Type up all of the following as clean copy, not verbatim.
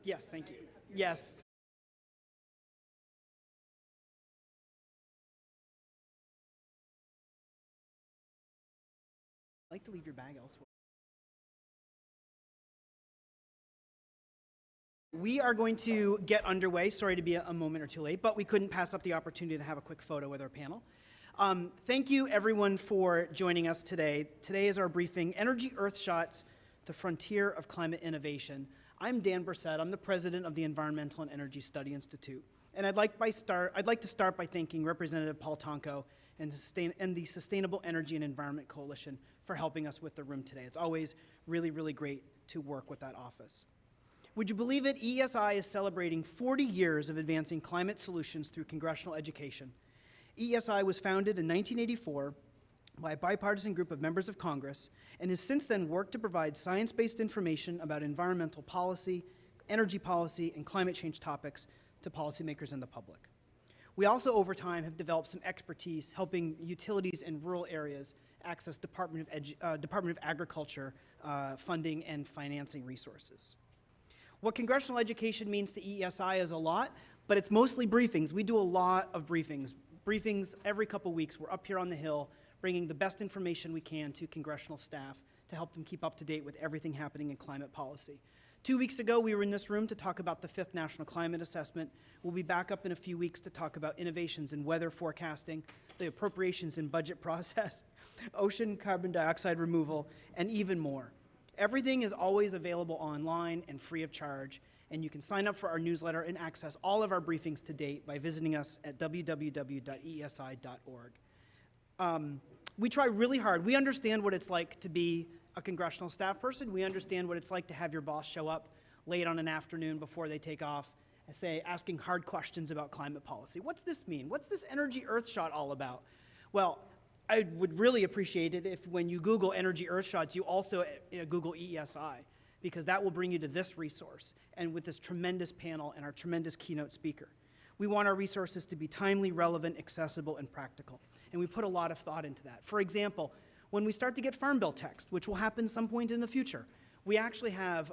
Yes, thank you. Yes. I'd like to leave your bag elsewhere. We are going to get underway. Sorry to be a moment or two late, but we couldn't pass up the opportunity to have a quick photo with our panel. Thank you, everyone, for joining us today. Today is our briefing, Energy Earthshots, the Frontier of Climate Innovation. I'm Dan Brissett. I'm the president of the Environmental and Energy Study Institute. And I'd like to start by thanking Representative Paul Tonko and the Sustainable Energy and Environment Coalition for helping us with the room today. It's always really, really great to work with that office. Would you believe it? EESI is celebrating 40 years of advancing climate solutions through congressional education. EESI was founded in 1984 by a bipartisan group of members of Congress and has since then worked to provide science-based information about environmental policy, energy policy, and climate change topics to policymakers and the public. We also, over time, have developed some expertise helping utilities in rural areas access Department of Agriculture funding and financing resources. What congressional education means to EESI is a lot, but it's mostly briefings. We do a lot of briefings. Briefings every couple weeks. We're up here on the Hill bringing the best information we can to congressional staff to help them keep up to date with everything happening in climate policy. 2 weeks ago, we were in this room to talk about the 5th National Climate Assessment. We'll be back up in a few weeks to talk about innovations in weather forecasting, the appropriations and budget process, ocean carbon dioxide removal, and even more. Everything is always available online and free of charge, and you can sign up for our newsletter and access all of our briefings to date by visiting us at www.eesi.org. We try really hard. We understand what it's like to be a congressional staff person. We understand what it's like to have your boss show up late on an afternoon before they take off and say, asking hard questions about climate policy. What's this mean? What's this Energy Earthshot all about? Well, I would really appreciate it if when you Google Energy Earthshots, you also Google EESI, because that will bring you to this resource and with this tremendous panel and our tremendous keynote speaker. We want our resources to be timely, relevant, accessible, and practical, and we put a lot of thought into that. For example, when we start to get Farm Bill text, which will happen some point in the future, we actually have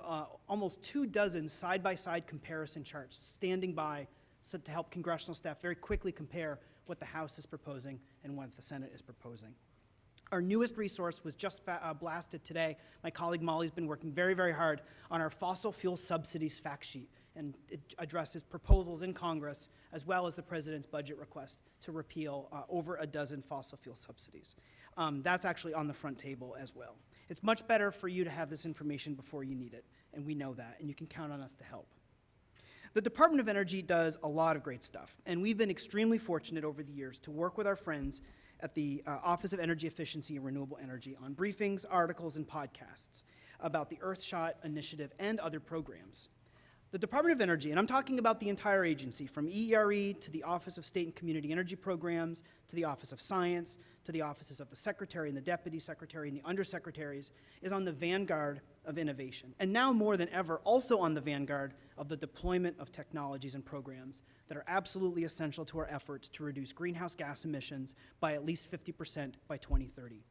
almost 24 side-by-side comparison charts standing by to help congressional staff very quickly compare what the House is proposing and what the Senate is proposing. Our newest resource was just blasted today. My colleague Molly's been working very, very hard on our fossil fuel subsidies fact sheet, and it addresses proposals in Congress as well as the President's budget request to repeal over a dozen fossil fuel subsidies. That's actually on the front table as well. It's much better for you to have this information before you need it, and we know that, and you can count on us to help. The Department of Energy does a lot of great stuff, and we've been extremely fortunate over the years to work with our friends at the Office of Energy Efficiency and Renewable Energy on briefings, articles, and podcasts about the Earthshot initiative and other programs. The Department of Energy, and I'm talking about the entire agency, from EERE to the Office of State and Community Energy Programs, to the Office of Science, to the offices of the Secretary and the Deputy Secretary and the Undersecretaries, is on the vanguard of innovation. And now more than ever, also on the vanguard of the deployment of technologies and programs that are absolutely essential to our efforts to reduce greenhouse gas emissions by at least 50% by 2030.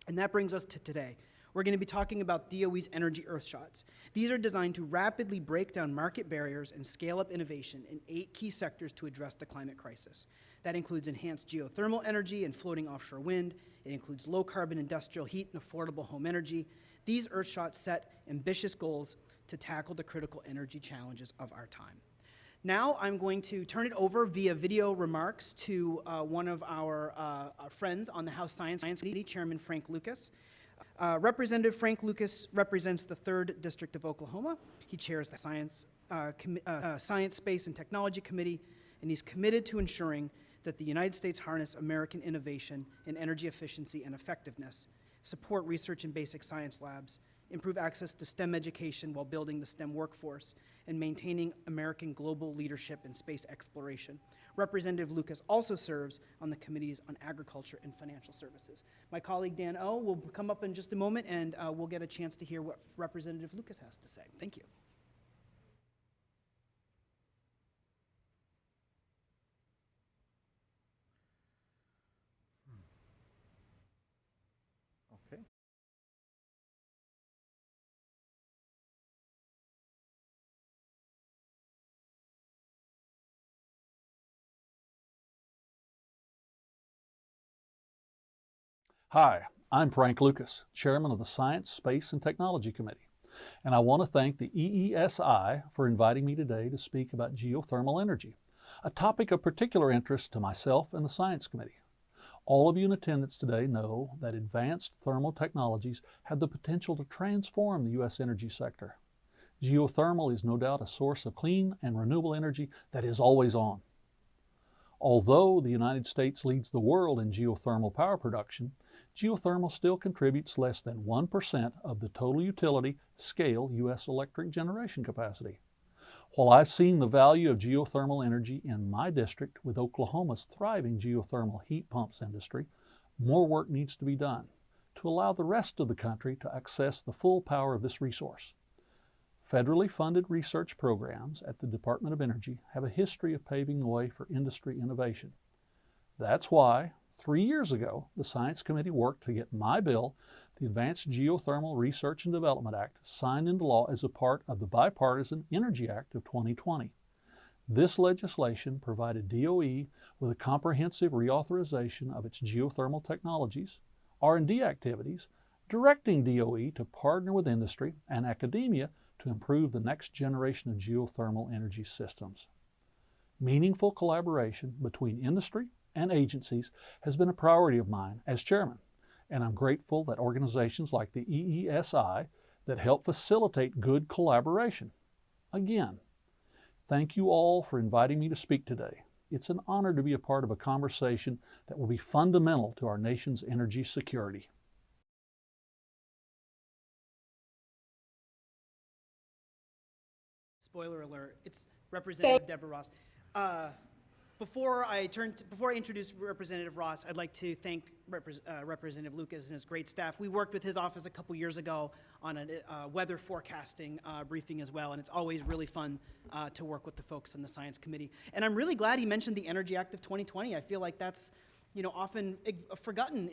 And that brings us to today. We're going to be talking about DOE's Energy Earthshots. These are designed to rapidly break down market barriers and scale up innovation in 8 key sectors to address the climate crisis. That includes enhanced geothermal energy and floating offshore wind. It includes low-carbon industrial heat and affordable home energy. These Earthshots set ambitious goals to tackle the critical energy challenges of our time. Now I'm going to turn it over via video remarks to one of our friends on the House Science Committee, Chairman Frank Lucas. Representative Frank Lucas represents the 3rd District of Oklahoma. He chairs the Science, Space, and Technology Committee, and he's committed to ensuring that the United States harness American innovation in energy efficiency and effectiveness, support research in basic science labs, improve access to STEM education while building the STEM workforce, and maintaining American global leadership in space exploration. Representative Lucas also serves on the committees on agriculture and financial services. My colleague Dan O will come up in just a moment, and we'll get a chance to hear what Representative Lucas has to say. Thank you. Okay. Hi, I'm Frank Lucas, Chairman of the Science, Space, and Technology Committee, and I want to thank the EESI for inviting me today to speak about geothermal energy, a topic of particular interest to myself and the Science Committee. All of you in attendance today know that advanced thermal technologies have the potential to transform the U.S. energy sector. Geothermal is no doubt a source of clean and renewable energy that is always on. Although the United States leads the world in geothermal power production, geothermal still contributes less than 1% of the total utility scale U.S. electric generation capacity. While I've seen the value of geothermal energy in my district with Oklahoma's thriving geothermal heat pumps industry, more work needs to be done to allow the rest of the country to access the full power of this resource. Federally funded research programs at the Department of Energy have a history of paving the way for industry innovation. That's why, 3 years ago, the Science Committee worked to get my bill, the Advanced Geothermal Research and Development Act, signed into law as a part of the Bipartisan Energy Act of 2020. This legislation provided DOE with a comprehensive reauthorization of its geothermal technologies, R&D activities, directing DOE to partner with industry and academia to improve the next generation of geothermal energy systems. Meaningful collaboration between industry and agencies has been a priority of mine as chairman, and I'm grateful that organizations like the EESI that help facilitate good collaboration. Again, thank you all for inviting me to speak today. It's an honor to be a part of a conversation that will be fundamental to our nation's energy security. Spoiler alert, it's Representative Deborah Ross. Before I introduce Representative Ross, I'd like to thank Representative Lucas and his great staff. We worked with his office a couple years ago on a weather forecasting briefing as well, and it's always really fun to work with the folks on the Science Committee. And I'm really glad he mentioned the Energy Act of 2020. I feel like that's often forgotten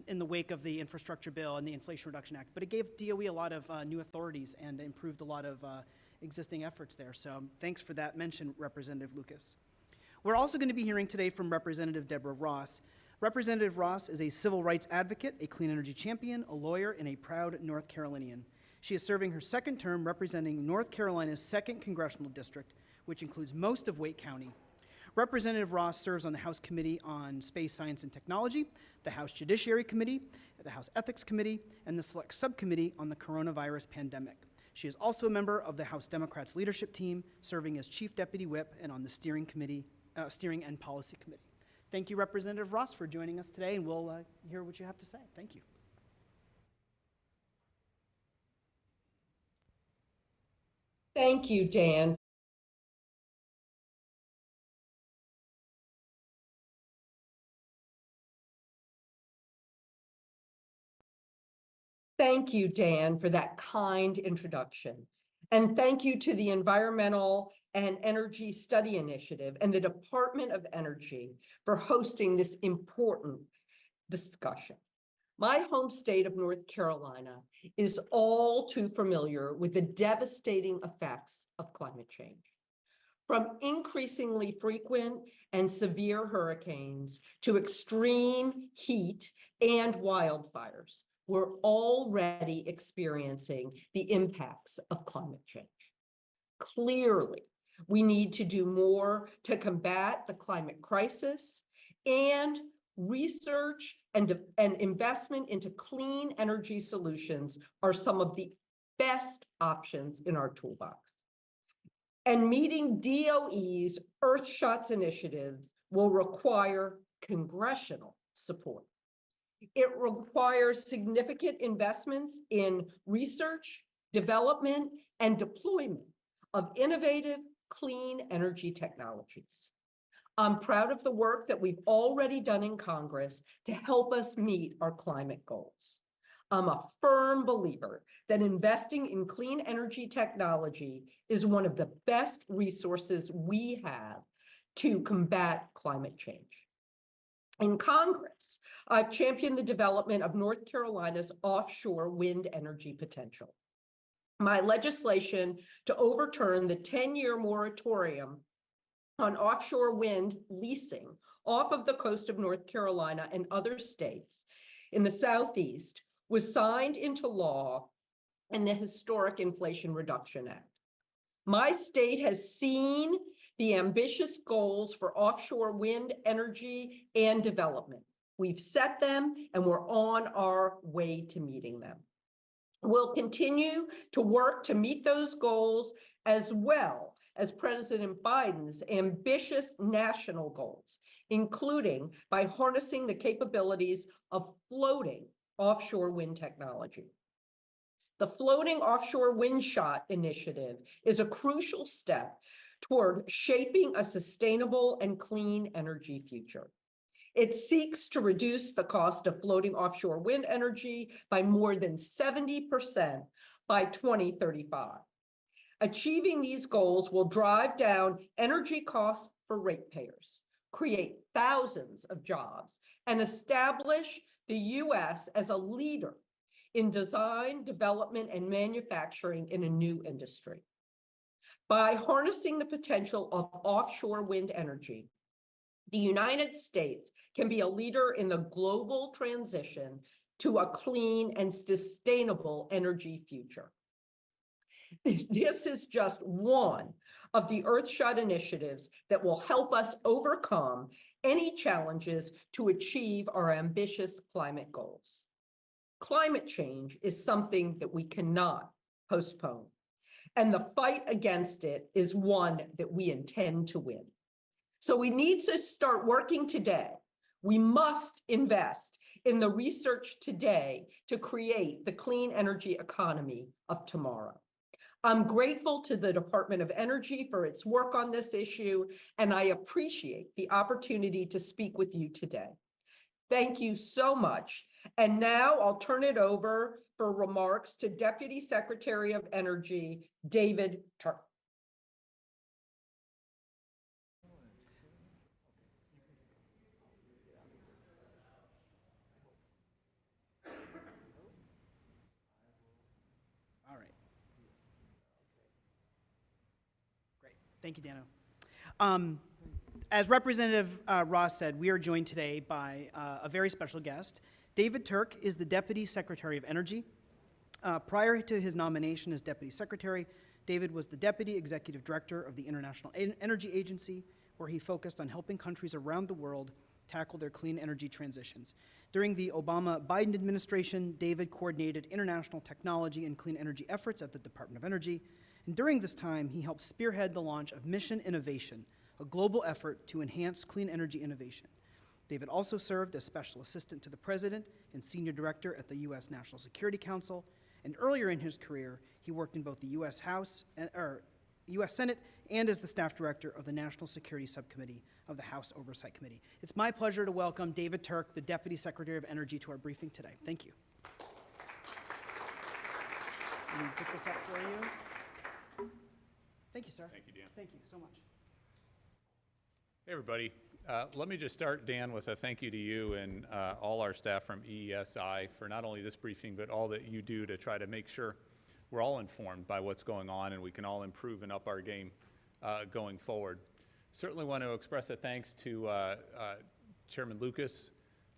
in the wake of the infrastructure bill and the Inflation Reduction Act, but it gave DOE a lot of new authorities and improved a lot of existing efforts there. So thanks for that mention, Representative Lucas. We're also going to be hearing today from Representative Deborah Ross. Representative Ross is a civil rights advocate, a clean energy champion, a lawyer, and a proud North Carolinian. She is serving her second term representing North Carolina's 2nd Congressional District, which includes most of Wake County. Representative Ross serves on the House Committee on Space, Science, and Technology, the House Judiciary Committee, the House Ethics Committee, and the Select Subcommittee on the Coronavirus Pandemic. She is also a member of the House Democrats Leadership Team, serving as Chief Deputy Whip and on the Steering and Policy Committee. Thank you, Representative Ross, for joining us today, and we'll hear what you have to say. Thank you. Thank you, Dan. Thank you, Dan, for that kind introduction. And thank you to the Environmental and Energy Study Initiative and the Department of Energy for hosting this important discussion. My home state of North Carolina is all too familiar with the devastating effects of climate change. From increasingly frequent and severe hurricanes to extreme heat and wildfires, we're already experiencing the impacts of climate change. Clearly, we need to do more to combat the climate crisis, and research and investment into clean energy solutions are some of the best options in our toolbox. And meeting DOE's Earthshots initiatives will require congressional support. It requires significant investments in research, development, and deployment of innovative clean energy technologies. I'm proud of the work that we've already done in Congress to help us meet our climate goals. I'm a firm believer that investing in clean energy technology is one of the best resources we have to combat climate change. In Congress, I've championed the development of North Carolina's offshore wind energy potential. My legislation to overturn the 10-year moratorium on offshore wind leasing off of the coast of North Carolina and other states in the Southeast was signed into law in the historic Inflation Reduction Act. My state has seen the ambitious goals for offshore wind energy and development. We've set them and we're on our way to meeting them. We'll continue to work to meet those goals as well as President Biden's ambitious national goals, including by harnessing the capabilities of floating offshore wind technology. The Floating Offshore Wind Shot initiative is a crucial step toward shaping a sustainable and clean energy future. It seeks to reduce the cost of floating offshore wind energy by more than 70% by 2035. Achieving these goals will drive down energy costs for ratepayers, create thousands of jobs, and establish the U.S. as a leader in design, development, and manufacturing in a new industry. By harnessing the potential of offshore wind energy, the United States can be a leader in the global transition to a clean and sustainable energy future. This is just one of the Earthshot initiatives that will help us overcome any challenges to achieve our ambitious climate goals. Climate change is something that we cannot postpone, and the fight against it is one that we intend to win. So we need to start working today. We must invest in the research today to create the clean energy economy of tomorrow. I'm grateful to the Department of Energy for its work on this issue, and I appreciate the opportunity to speak with you today. Thank you so much. And now I'll turn it over for remarks to Deputy Secretary of Energy, David Turk. All right. Great. Thank you, Dano. As Representative Ross said, we are joined today by a very special guest. David Turk is the Deputy Secretary of Energy. Prior to his nomination as Deputy Secretary, David was the Deputy Executive Director of the International Energy Agency, where he focused on helping countries around the world tackle their clean energy transitions. During the Obama-Biden administration, David coordinated international technology and clean energy efforts at the Department of Energy. And during this time, he helped spearhead the launch of Mission Innovation, a global effort to enhance clean energy innovation. David also served as Special Assistant to the President and Senior Director at the U.S. National Security Council, and earlier in his career, he worked in both the U.S. Senate and as the Staff Director of the National Security Subcommittee of the House Oversight Committee. It's my pleasure to welcome David Turk, the Deputy Secretary of Energy, to our briefing today. Thank you. Let me pick this up for you. Thank you, sir. Thank you, Dan. Thank you so much. Hey, everybody. Let me just start, Dan, with a thank you to you and all our staff from EESI for not only this briefing, but all that you do to try to make sure we're all informed by what's going on and we can all improve and up our game going forward. Certainly want to express a thanks to Chairman Lucas,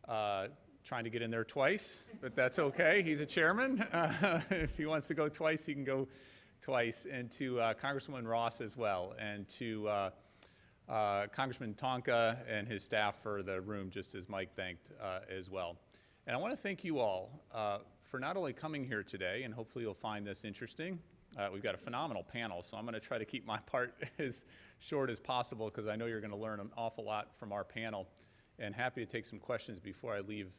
trying to get in there twice, but that's okay. He's a chairman. If he wants to go twice, he can go twice. And to Congresswoman Ross as well, and to Congressman Tonka and his staff for the room, just as Mike thanked as well. And I want to thank you all for not only coming here today, and hopefully you'll find this interesting. We've got a phenomenal panel, so I'm going to try to keep my part as short as possible because I know you're going to learn an awful lot from our panel, and happy to take some questions before I leave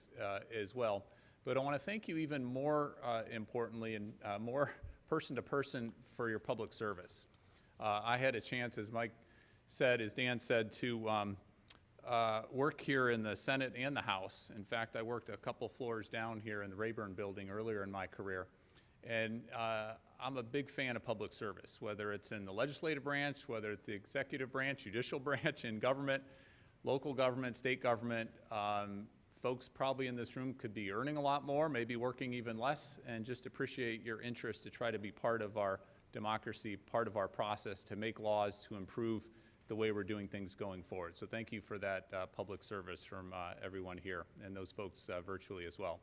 as well. But I want to thank you even more importantly and more person to person for your public service. I had a chance, as Mike said, as Dan said, to work here in the Senate and the House. In fact, I worked a couple floors down here in the Rayburn building earlier in my career. And I'm a big fan of public service, whether it's in the legislative branch, whether it's the executive branch, judicial branch in government, local government, state government. Folks probably in this room could be earning a lot more, maybe working even less, and just appreciate your interest to try to be part of our democracy, part of our process to make laws to improve the way we're doing things going forward. So thank you for that public service from everyone here and those folks virtually as well.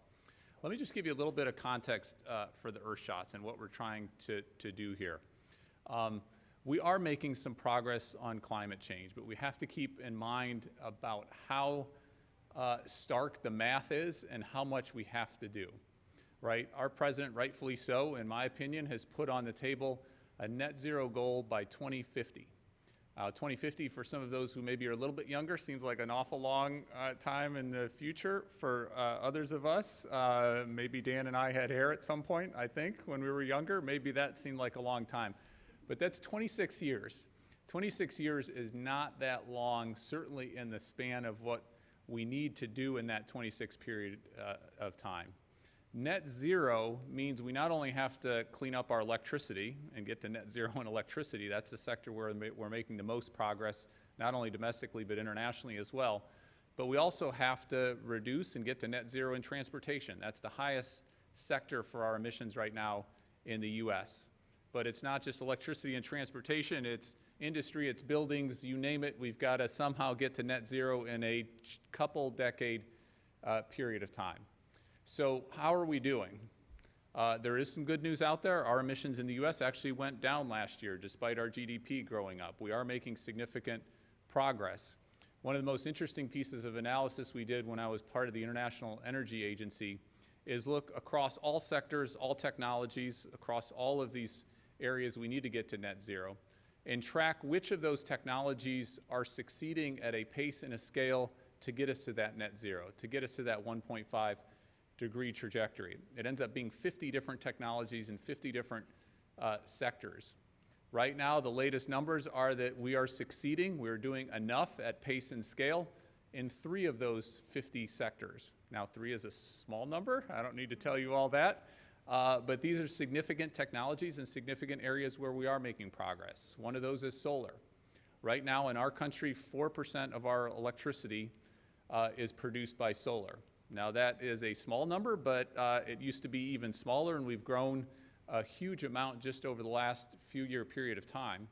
Let me just give you a little bit of context for the Earthshots and what we're trying to do here. We are making some progress on climate change, but we have to keep in mind about how stark the math is and how much we have to do, right? Our president, rightfully so, in my opinion, has put on the table a net zero goal by 2050. 2050, for some of those who maybe are a little bit younger, seems like an awful long time in the future. For others of us, maybe Dan and I had hair at some point, I think, when we were younger. Maybe that seemed like a long time. But that's 26 years. 26 years is not that long, certainly in the span of what we need to do in that 26 period of time. Net zero means we not only have to clean up our electricity and get to net zero in electricity, that's the sector where we're making the most progress, not only domestically but internationally as well, but we also have to reduce and get to net zero in transportation. That's the highest sector for our emissions right now in the US. But it's not just electricity and transportation, it's industry, it's buildings, you name it. We've got to somehow get to net zero in a couple decade period of time. So how are we doing? There is some good news out there. Our emissions in the US actually went down last year despite our GDP growing up. We are making significant progress. One of the most interesting pieces of analysis we did when I was part of the International Energy Agency is look across all sectors, all technologies, across all of these areas we need to get to net zero, and track which of those technologies are succeeding at a pace and a scale to get us to that net zero, to get us to that 1.5 degree trajectory. It ends up being 50 different technologies in 50 different sectors. Right now, the latest numbers are that we are succeeding. We're doing enough at pace and scale in 3 of those 50 sectors. Now, 3 is a small number. I don't need to tell you all that. But these are significant technologies and significant areas where we are making progress. One of those is solar. Right now in our country, 4% of our electricity is produced by solar. Now that is a small number, but it used to be even smaller, and we've grown a huge amount just over the last few year period of time.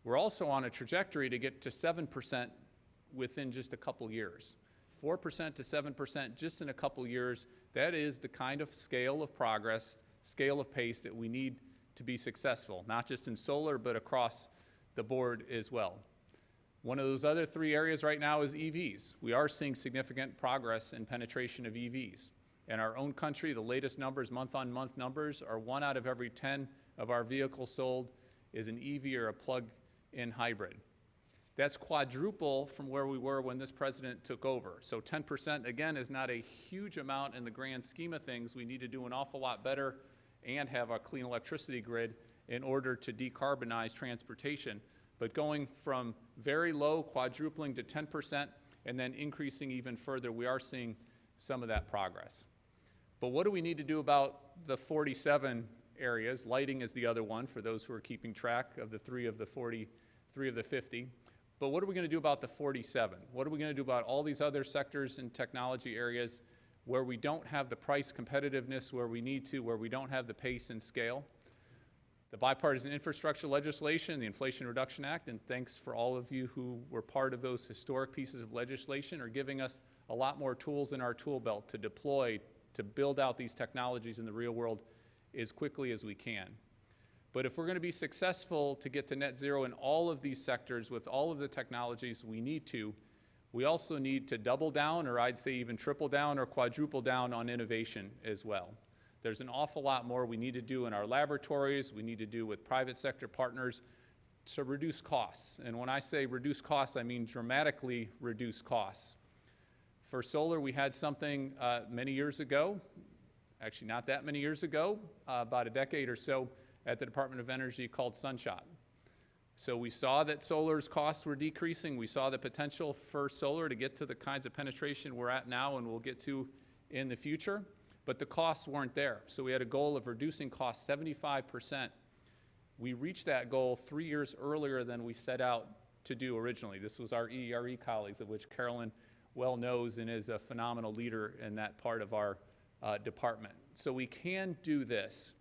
We're also on a trajectory to get to 7% within just a couple years. 4% to 7% just in a couple years. That is the kind of scale of progress, scale of pace that we need to be successful, not just in solar, but across the board as well. One of those other 3 areas right now is EVs. We are seeing significant progress in penetration of EVs. In our own country, the latest numbers, month-on-month numbers, are 1 out of every 10 of our vehicles sold is an EV or a plug-in hybrid. That's quadruple from where we were when this president took over. So 10%, again, is not a huge amount in the grand scheme of things. We need to do an awful lot better and have a clean electricity grid in order to decarbonize transportation. But going from very low, quadrupling to 10%, and then increasing even further, we are seeing some of that progress. But what do we need to do about the 47 areas? Lighting is the other one, for those who are keeping track of the 3 of the 50. But what are we going to do about the 47? What are we going to do about all these other sectors and technology areas where we don't have the price competitiveness where we need to, where we don't have the pace and scale? The bipartisan infrastructure legislation, the Inflation Reduction Act, and thanks for all of you who were part of those historic pieces of legislation, are giving us a lot more tools in our tool belt to deploy, to build out these technologies in the real world as quickly as we can. But if we're going to be successful to get to net zero in all of these sectors with all of the technologies we also need to double down, or I'd say even triple down or quadruple down on innovation as well. There's an awful lot more we need to do in our laboratories, we need to do with private sector partners to reduce costs. And when I say reduce costs, I mean dramatically reduce costs. For solar, we had something many years ago, actually not that many years ago, about a decade or so, at the Department of Energy called Sunshot. So we saw that solar's costs were decreasing. We saw the potential for solar to get to the kinds of penetration we're at now and we'll get to in the future. But the costs weren't there. So we had a goal of reducing costs 75%. We reached that goal 3 years earlier than we set out to do originally. This was our EERE colleagues, of which Carolyn well knows and is a phenomenal leader in that part of our department. So we can do this.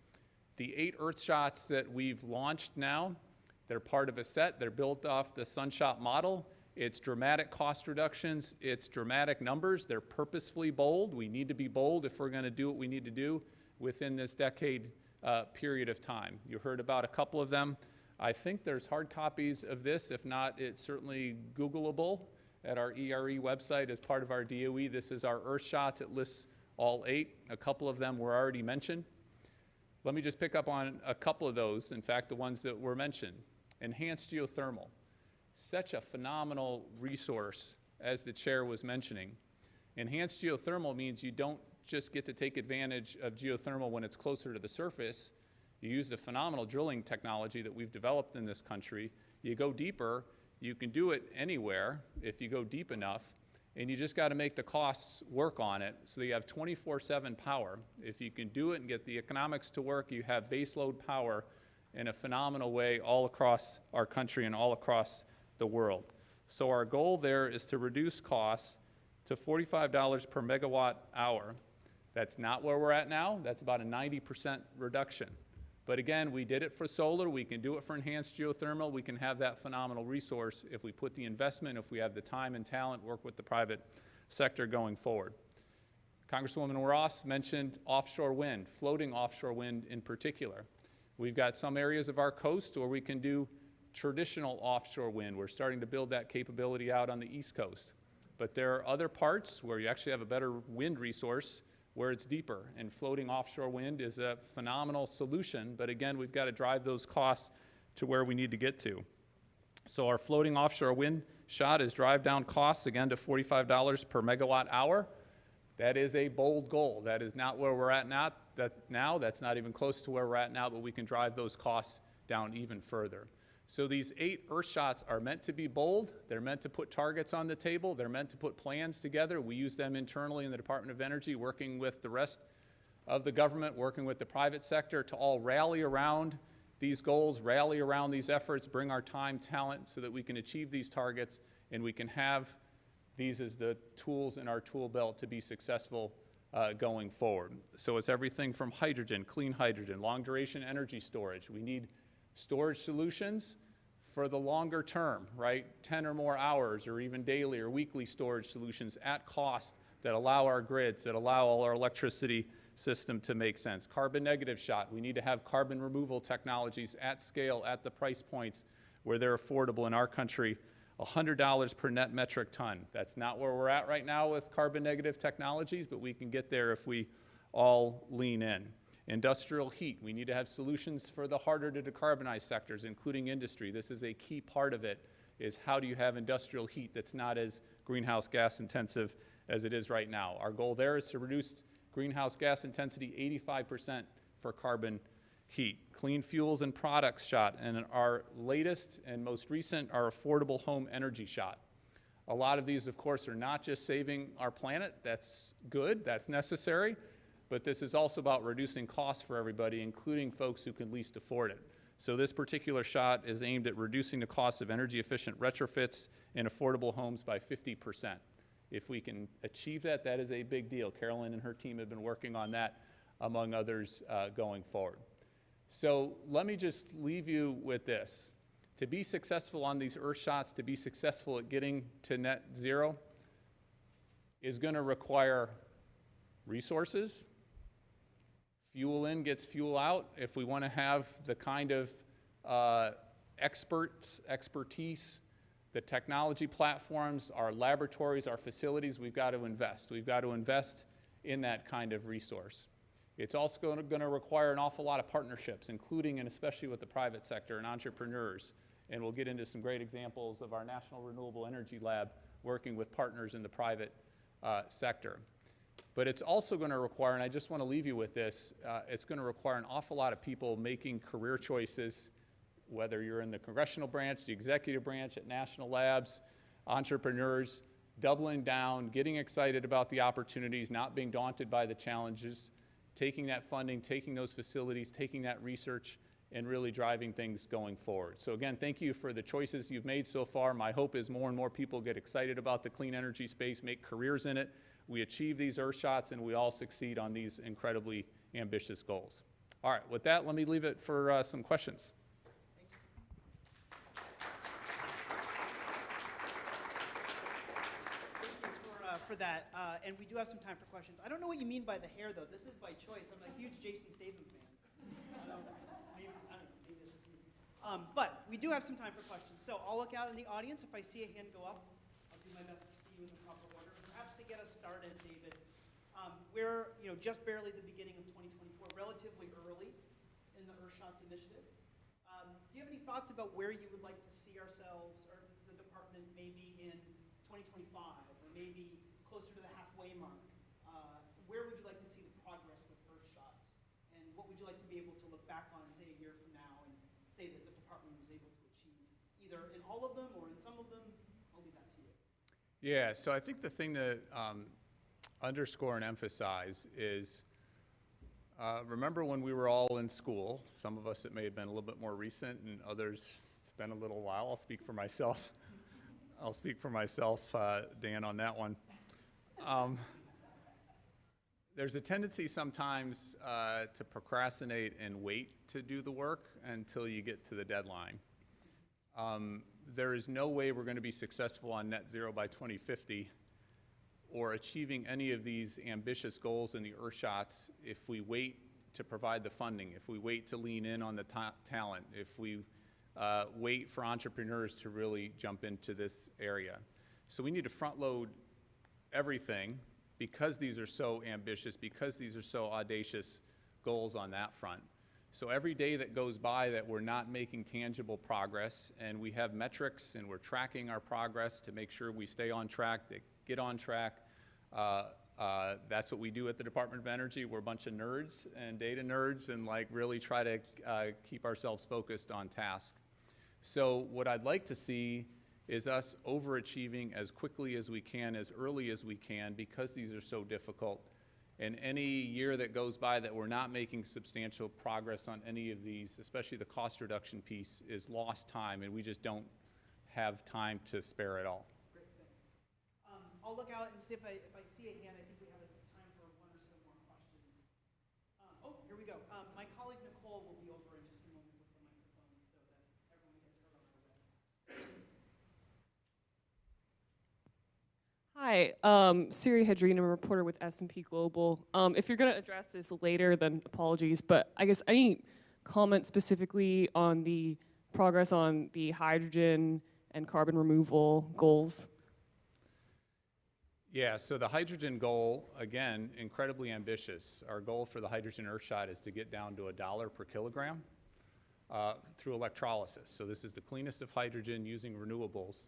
The 8 Earthshots that we've launched now, They're part of a set. They're built off the Sunshot model. It's dramatic cost reductions. It's dramatic numbers. They're purposefully bold. We need to be bold if we're going to do what we need to do within this decade period of time. You heard about a couple of them. I think there's hard copies of this. If not, it's certainly Googleable at our ERE website as part of our DOE. This is our Earthshots. It lists all 8. A couple of them were already mentioned. Let me just pick up on a couple of those. In fact, the ones that were mentioned. Enhanced geothermal. Such a phenomenal resource, as the chair was mentioning. Enhanced geothermal means you don't just get to take advantage of geothermal when it's closer to the surface. You use the phenomenal drilling technology that we've developed in this country. You go deeper, you can do it anywhere if you go deep enough, and you just got to make the costs work on it so you have 24/7 power. If you can do it and get the economics to work, you have baseload power in a phenomenal way all across our country and all across the world. So our goal there is to reduce costs to $45 per megawatt hour. That's not where we're at now. That's about a 90% reduction. But again, we did it for solar. We can do it for enhanced geothermal. We can have that phenomenal resource if we put the investment, if we have the time and talent, work with the private sector going forward. Congresswoman Ross mentioned offshore wind, floating offshore wind in particular. We've got some areas of our coast where we can do traditional offshore wind. We're starting to build that capability out on the East Coast. But there are other parts where you actually have a better wind resource where it's deeper, and floating offshore wind is a phenomenal solution, but again, we've got to drive those costs to where we need to get to. So our floating offshore wind shot is drive down costs again to $45 per megawatt hour. That is a bold goal. That is not where we're at now. That's not even close to where we're at now, but we can drive those costs down even further. So these 8 Earthshots are meant to be bold. They're meant to put targets on the table. They're meant to put plans together. We use them internally in the Department of Energy, working with the rest of the government, working with the private sector to all rally around these goals, rally around these efforts, bring our time, talent so that we can achieve these targets and we can have these as the tools in our tool belt to be successful going forward. So it's everything from hydrogen, clean hydrogen, long duration energy storage. We need storage solutions for the longer term, right? 10 or more hours or even daily or weekly storage solutions at cost that allow our grids, that allow all our electricity system to make sense. Carbon negative shot. We need to have carbon removal technologies at scale, at the price points where they're affordable in our country. $100 per net metric ton. That's not where we're at right now with carbon negative technologies, but we can get there if we all lean in. Industrial heat, we need to have solutions for the harder to decarbonize sectors, including industry. This is a key part of it, is how do you have industrial heat that's not as greenhouse gas intensive as it is right now. Our goal there is to reduce greenhouse gas intensity 85% for carbon heat. Clean fuels and products shot, and our latest and most recent, our affordable home energy shot. A lot of these, of course, are not just saving our planet. That's good, that's necessary. But this is also about reducing costs for everybody, including folks who can least afford it. So this particular shot is aimed at reducing the cost of energy-efficient retrofits in affordable homes by 50%. If we can achieve that, that is a big deal. Carolyn and her team have been working on that, among others, going forward. So let me just leave you with this. To be successful on these Earthshots, to be successful at getting to net zero, is going to require resources. Fuel in gets fuel out. If we want to have the kind of expertise, the technology platforms, our laboratories, our facilities, we've got to invest. We've got to invest in that kind of resource. It's also going to require an awful lot of partnerships, including and especially with the private sector and entrepreneurs. And we'll get into some great examples of our National Renewable Energy Lab working with partners in the private sector. But it's also going to require, and I just want to leave you with this, it's going to require an awful lot of people making career choices, whether you're in the congressional branch, the executive branch, at national labs, entrepreneurs, doubling down, getting excited about the opportunities, not being daunted by the challenges, taking that funding, taking those facilities, taking that research, and really driving things going forward. So again, thank you for the choices you've made so far. My hope is more and more people get excited about the clean energy space, make careers in it. We achieve these Earthshots, and we all succeed on these incredibly ambitious goals. All right, with that, let me leave it for some questions. for that, and we do have some time for questions. I don't know what you mean by the hair, though. This is by choice. I'm a huge Jason Statham fan. Maybe it's just me. But we do have some time for questions. So I'll look out in the audience. If I see a hand go up, I'll do my best to see you in the proper order. Perhaps to get us started, David, we're just barely the beginning of 2024, relatively early in the Earthshots initiative. Do you have any thoughts about where you would like to see ourselves or the department maybe in 2025 or maybe closer to the halfway mark? Where would you like to see the progress with Earthshots? And what would you like to be able to look back on, say, a year from now and say that the department was able to achieve, either in all of them or in some of them? I'll leave that to you. Yeah, so I think the thing to underscore and emphasize is remember when we were all in school, some of us it may have been a little bit more recent and others it's been a little while. I'll speak for myself. Dan, on that one. There's a tendency sometimes to procrastinate and wait to do the work until you get to the deadline. There is no way we're going to be successful on net zero by 2050 or achieving any of these ambitious goals in the Earthshots if we wait to provide the funding, if we wait to lean in on the talent, if we wait for entrepreneurs to really jump into this area. So we need to front load everything because these are so ambitious, because these are so audacious goals on that front. So every day that goes by that we're not making tangible progress, and we have metrics and we're tracking our progress to make sure we stay on track, to get on track. That's what we do at the Department of Energy. We're a bunch of nerds and data nerds and really try to keep ourselves focused on task. So what I'd like to see is us overachieving as quickly as we can, as early as we can, because these are so difficult. And any year that goes by that we're not making substantial progress on any of these, especially the cost reduction piece, is lost time, and we just don't have time to spare at all. Great, thanks. I'll look out and see if I see a hand. I think we have time for one or so more questions. Oh, here we go. My colleague Nicole will be over in just a moment with the microphone so that everyone gets heard on our webcast. Hi, Siri Hedreen, I'm a reporter with S&P Global. If you're going to address this later, then apologies, but I guess any comment specifically on the progress on the hydrogen and carbon removal goals? Yeah, so the hydrogen goal, again, incredibly ambitious. Our goal for the hydrogen Earthshot is to get down to $1 per kilogram through electrolysis. So this is the cleanest of hydrogen using renewables.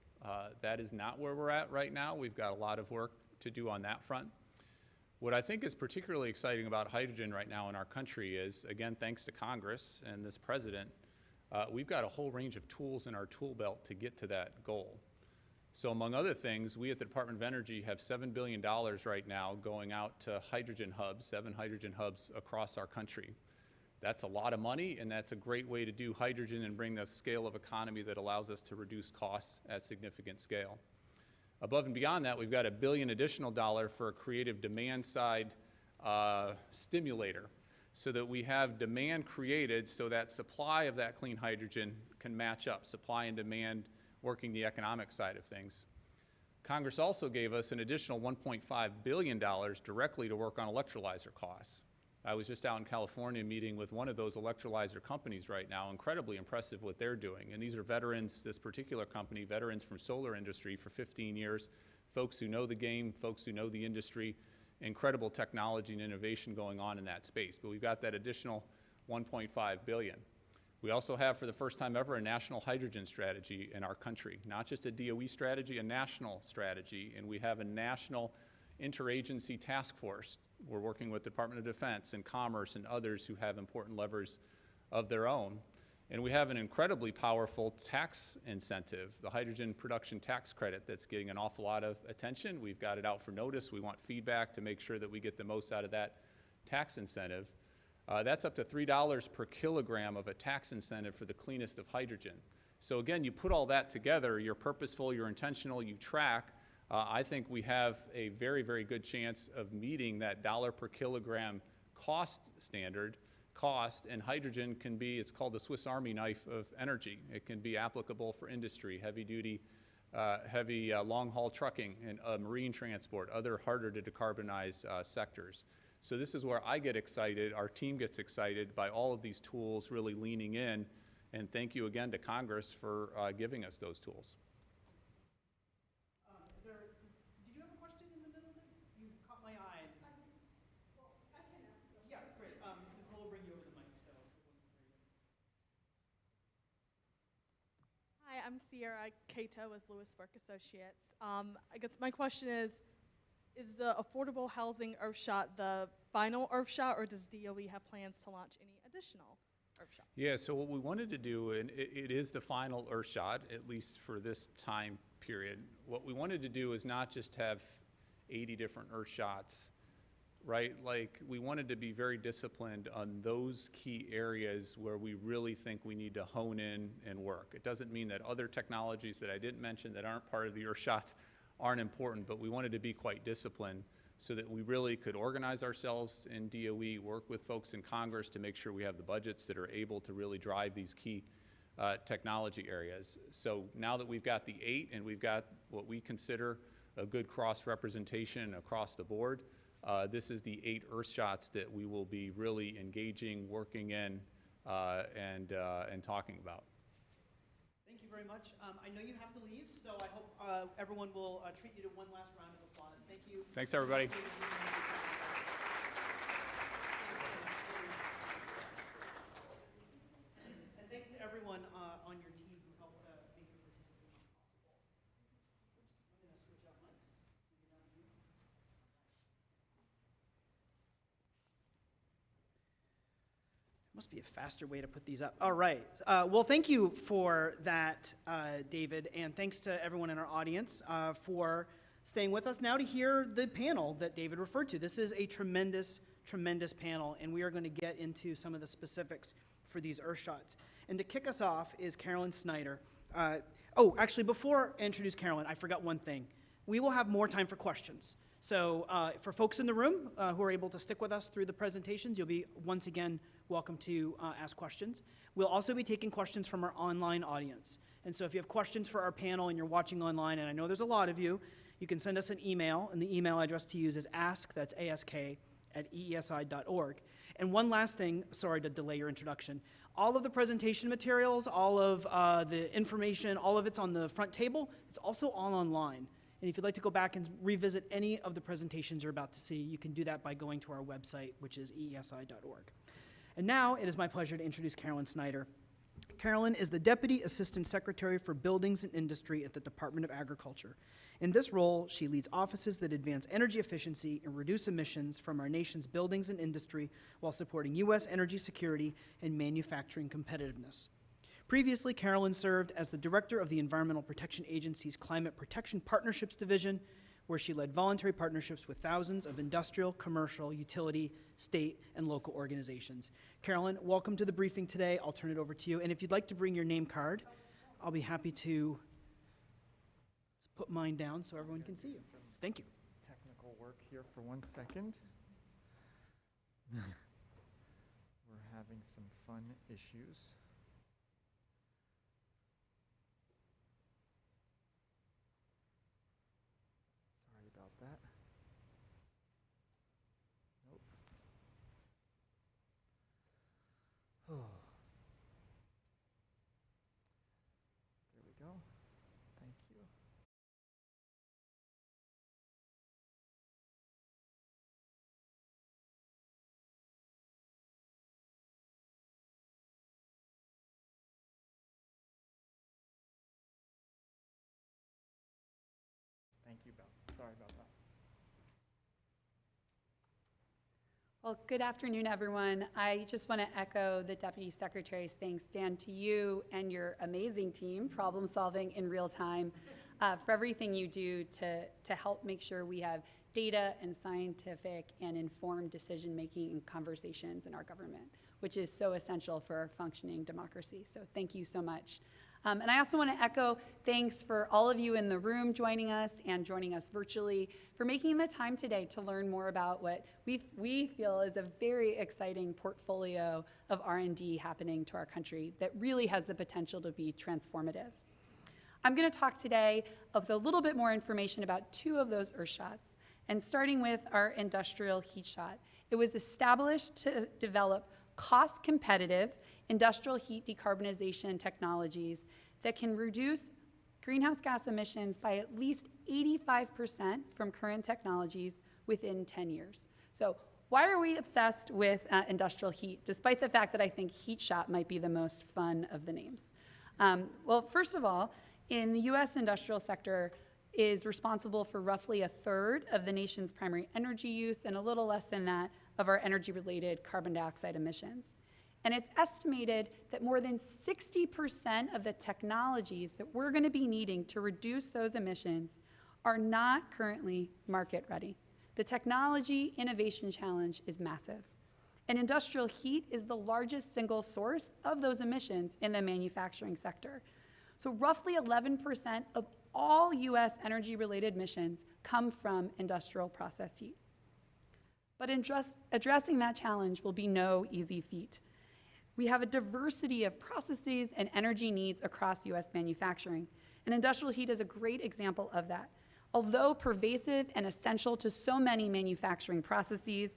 That is not where we're at right now. We've got a lot of work to do on that front. What I think is particularly exciting about hydrogen right now in our country is, again, thanks to Congress and this president, we've got a whole range of tools in our tool belt to get to that goal. So among other things, we at the Department of Energy have $7 billion right now going out to hydrogen hubs, 7 hydrogen hubs across our country. That's a lot of money, and that's a great way to do hydrogen and bring the scale of economy that allows us to reduce costs at significant scale. Above and beyond that, we've got $1 billion additional for a creative demand side stimulator so that we have demand created so that supply of that clean hydrogen can match up, supply and demand working the economic side of things. Congress also gave us an additional $1.5 billion directly to work on electrolyzer costs. I was just out in California meeting with one of those electrolyzer companies right now. Incredibly impressive what they're doing. And these are veterans, this particular company, veterans from solar industry for 15 years, folks who know the game, folks who know the industry, incredible technology and innovation going on in that space. But we've got that additional $1.5 billion. We also have, for the first time ever, a national hydrogen strategy in our country. Not just a DOE strategy, a national strategy. And we have a national interagency task force. We're working with the Department of Defense and Commerce and others who have important levers of their own. And we have an incredibly powerful tax incentive, the hydrogen production tax credit, that's getting an awful lot of attention. We've got it out for notice. We want feedback to make sure that we get the most out of that tax incentive. That's up to $3 per kilogram of a tax incentive for the cleanest of hydrogen. So again, you put all that together, you're purposeful, you're intentional, you track. I think we have a very, very good chance of meeting that $1 per kilogram cost standard. And hydrogen can be, it's called the Swiss Army knife of energy. It can be applicable for industry, heavy duty heavy long-haul trucking and marine transport, other harder to decarbonize sectors. So this is where I get excited, our team gets excited by all of these tools really leaning in, and thank you again to Congress for giving us those tools. Did you have a question in the middle there? You caught my eye. Yeah, great. Nicole will bring you over the mic, so everyone can hear you. Hi, I'm Sierra Cato with Lewis Burke Associates. I guess my question is the affordable housing Earthshot the final Earthshot, or does DOE have plans to launch any additional Earthshots? Yeah, so what we wanted to do, and it is the final Earthshot, at least for this time period, what we wanted to do is not just have 80 different Earthshots, right? Like, we wanted to be very disciplined on those key areas where we really think we need to hone in and work. It doesn't mean that other technologies that I didn't mention that aren't part of the Earthshots aren't important, but we wanted to be quite disciplined so that we really could organize ourselves in DOE, work with folks in Congress to make sure we have the budgets that are able to really drive these key technology areas. So now that we've got the 8 and we've got what we consider a good cross-representation across the board, this is the 8 Earthshots that we will be really engaging, working in, and talking about. Thank you very much. I know you have to leave, so I hope everyone will treat you to one last round of applause. Thank you. Thanks, everybody. And thanks to everyone on your team who helped make your participation possible. Oops, I'm going to switch out mics. Must be a faster way to put these up. All right. Well, thank you for that, David, and thanks to everyone in our audience for staying with us now to hear the panel that David referred to. This is a tremendous, tremendous panel, and we are going to get into some of the specifics for these Earthshots. And to kick us off is Carolyn Snyder. Actually, before I introduce Carolyn, I forgot one thing. We will have more time for questions. So for folks in the room who are able to stick with us through the presentations, you'll be once again welcome to ask questions. We'll also be taking questions from our online audience. And so if you have questions for our panel and you're watching online, and I know there's a lot of you, you can send us an email, and the email address to use is ask, that's ASK, at eesi.org. And one last thing, sorry to delay your introduction. All of the presentation materials, all of the information, all of it's on the front table. It's also all online. And if you'd like to go back and revisit any of the presentations you're about to see, you can do that by going to our website, which is eesi.org. And now it is my pleasure to introduce Carolyn Snyder. Carolyn is the Deputy Assistant Secretary for Buildings and Industry at the Department of Agriculture. In this role, she leads offices that advance energy efficiency and reduce emissions from our nation's buildings and industry while supporting U.S. energy security and manufacturing competitiveness. Previously, Carolyn served as the Director of the Environmental Protection Agency's Climate Protection Partnerships Division, where she led voluntary partnerships with thousands of industrial, commercial, utility, state, and local organizations. Carolyn, welcome to the briefing today. I'll turn it over to you. And if you'd like to bring your name card, I'll be happy to put mine down so everyone can see you. Thank you. Technical work here for 1 second. We're having some fun issues. Sorry about that. Nope. Oh. There we go. Thank you. Thank you, Belle. Sorry about that. Well, good afternoon, everyone. I just want to echo the Deputy Secretary's thanks, Dan, to you and your amazing team, problem solving in real time, for everything you do to help make sure we have data and scientific and informed decision-making and conversations in our government, which is so essential for our functioning democracy. So thank you so much. And I also want to echo thanks for all of you in the room joining us and joining us virtually for making the time today to learn more about what we feel is a very exciting portfolio of R&D happening to our country that really has the potential to be transformative. I'm going to talk today of a little bit more information about two of those Earthshots, and starting with our industrial heat shot. It was established to develop cost-competitive industrial heat decarbonization technologies that can reduce greenhouse gas emissions by at least 85% from current technologies within 10 years. So why are we obsessed with industrial heat, despite the fact that I think heat shot might be the most fun of the names? Well, first of all, in the US industrial sector is responsible for roughly a third of the nation's primary energy use and a little less than that of our energy-related carbon dioxide emissions. And it's estimated that more than 60% of the technologies that we're going to be needing to reduce those emissions are not currently market ready. The technology innovation challenge is massive. And industrial heat is the largest single source of those emissions in the manufacturing sector. So roughly 11% of all US energy-related emissions come from industrial process heat. But addressing that challenge will be no easy feat. We have a diversity of processes and energy needs across US manufacturing, and industrial heat is a great example of that. Although pervasive and essential to so many manufacturing processes,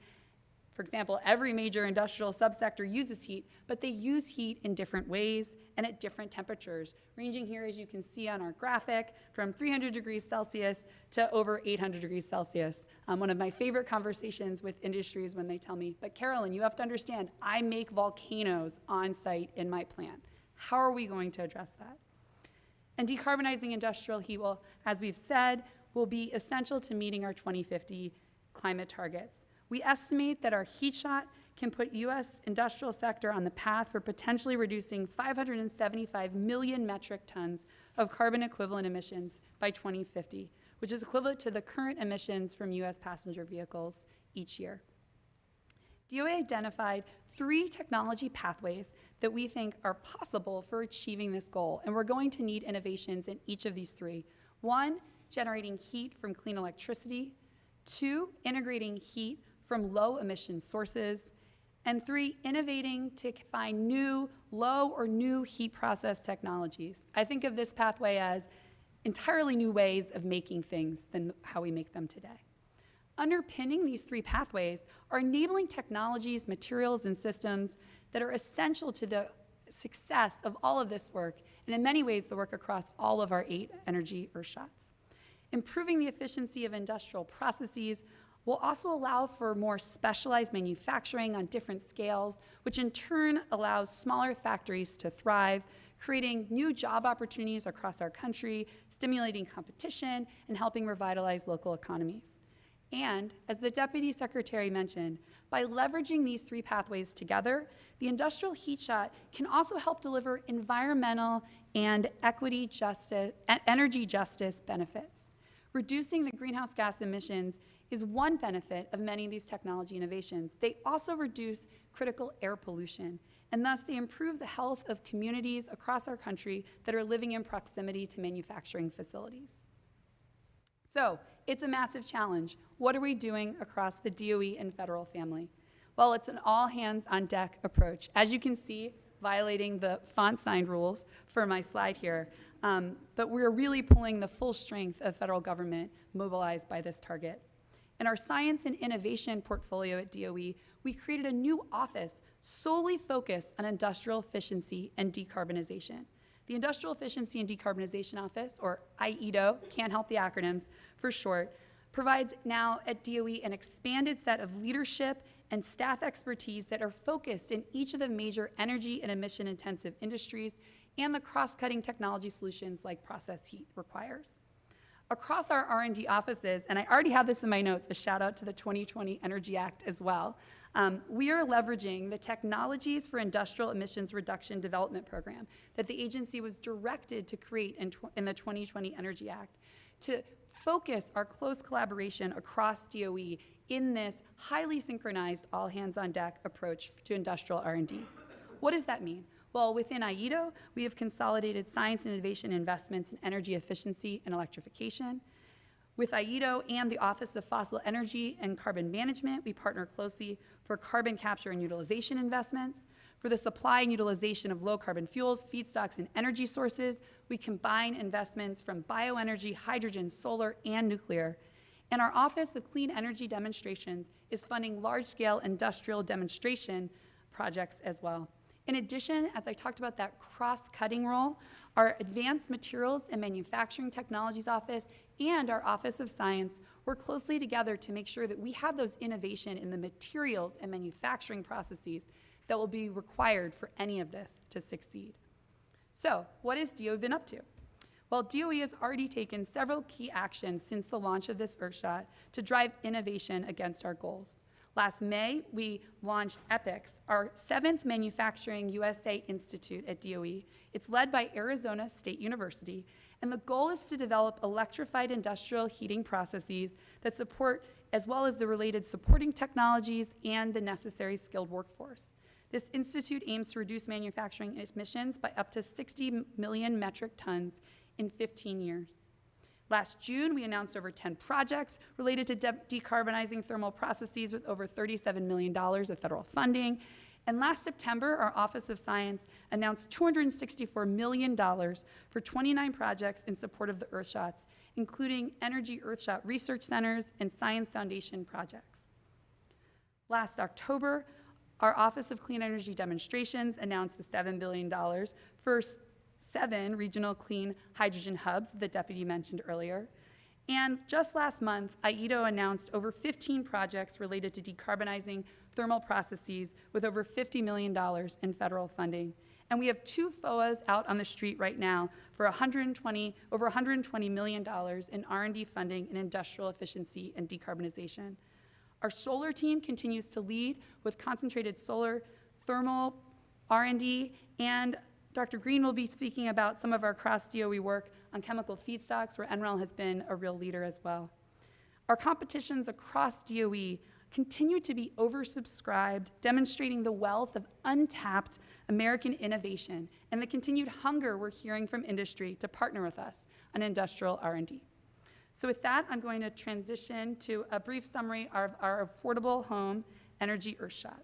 for example, every major industrial subsector uses heat, but they use heat in different ways and at different temperatures, ranging here, as you can see on our graphic, from 300 degrees Celsius to over 800 degrees Celsius. One of my favorite conversations with industry is when they tell me, but Carolyn, you have to understand, I make volcanoes on site in my plant. How are we going to address that? And decarbonizing industrial heat will, as we've said, will be essential to meeting our 2050 climate targets. We estimate that our heat shot can put US industrial sector on the path for potentially reducing 575 million metric tons of carbon equivalent emissions by 2050, which is equivalent to the current emissions from US passenger vehicles each year. DOE identified 3 technology pathways that we think are possible for achieving this goal, and we're going to need innovations in each of these 3. 1, generating heat from clean electricity. 2, integrating heat from low emission sources. And 3, innovating to find new, low or new heat process technologies. I think of this pathway as entirely new ways of making things than how we make them today. Underpinning these 3 pathways are enabling technologies, materials, and systems that are essential to the success of all of this work, and in many ways the work across all of our 8 energy Earthshots. Improving the efficiency of industrial processes will also allow for more specialized manufacturing on different scales, which in turn allows smaller factories to thrive, creating new job opportunities across our country, stimulating competition, and helping revitalize local economies. And, as the Deputy Secretary mentioned, by leveraging these 3 pathways together, the industrial heat shot can also help deliver environmental and energy justice benefits. Reducing the greenhouse gas emissions is one benefit of many of these technology innovations. They also reduce critical air pollution, and thus they improve the health of communities across our country that are living in proximity to manufacturing facilities. So, it's a massive challenge. What are we doing across the DOE and federal family? Well, it's an all-hands-on-deck approach. As you can see, violating the font sign rules for my slide here, but we're really pulling the full strength of federal government mobilized by this target. In our science and innovation portfolio at DOE, we created a new office solely focused on industrial efficiency and decarbonization. The Industrial Efficiency and Decarbonization Office, or IEDO, can't help the acronyms for short, provides now at DOE an expanded set of leadership and staff expertise that are focused in each of the major energy and emission-intensive industries and the cross-cutting technology solutions like process heat requires. Across our R&D offices, and I already have this in my notes, a shout out to the 2020 Energy Act as well, we are leveraging the Technologies for Industrial Emissions Reduction Development Program that the agency was directed to create in the 2020 Energy Act to focus our close collaboration across DOE in this highly synchronized all-hands-on-deck approach to industrial R&D. What does that mean? Well, within IEDO, we have consolidated science and innovation investments in energy efficiency and electrification. With IEDO and the Office of Fossil Energy and Carbon Management, we partner closely for carbon capture and utilization investments. For the supply and utilization of low-carbon fuels, feedstocks, and energy sources, we combine investments from bioenergy, hydrogen, solar, and nuclear. And our Office of Clean Energy Demonstrations is funding large-scale industrial demonstration projects as well. In addition, as I talked about that cross-cutting role, our Advanced Materials and Manufacturing Technologies Office and our Office of Science work closely together to make sure that we have those innovation in the materials and manufacturing processes that will be required for any of this to succeed. So, what has DOE been up to? Well, DOE has already taken several key actions since the launch of this Earthshot to drive innovation against our goals. Last May, we launched EPICS, our 7th Manufacturing USA Institute at DOE. It's led by Arizona State University, and the goal is to develop electrified industrial heating processes that support, as well as the related supporting technologies and the necessary skilled workforce. This institute aims to reduce manufacturing emissions by up to 60 million metric tons in 15 years. Last June, we announced over 10 projects related to decarbonizing thermal processes with over $37 million of federal funding. And last September, our Office of Science announced $264 million for 29 projects in support of the Earthshots, including Energy Earthshot research centers and Science Foundation projects. Last October, our Office of Clean Energy Demonstrations announced the $7 billion for 7 regional clean hydrogen hubs that the deputy mentioned earlier. And just last month, IEDO announced over 15 projects related to decarbonizing thermal processes with over $50 million in federal funding. And we have 2 FOAs out on the street right now for over $120 million in R&D funding in industrial efficiency and decarbonization. Our solar team continues to lead with concentrated solar thermal R&D, and Dr. Green will be speaking about some of our cross-DOE work on chemical feedstocks, where NREL has been a real leader as well. Our competitions across DOE continue to be oversubscribed, demonstrating the wealth of untapped American innovation and the continued hunger we're hearing from industry to partner with us on industrial R&D. So with that, I'm going to transition to a brief summary of our affordable home energy Earthshot.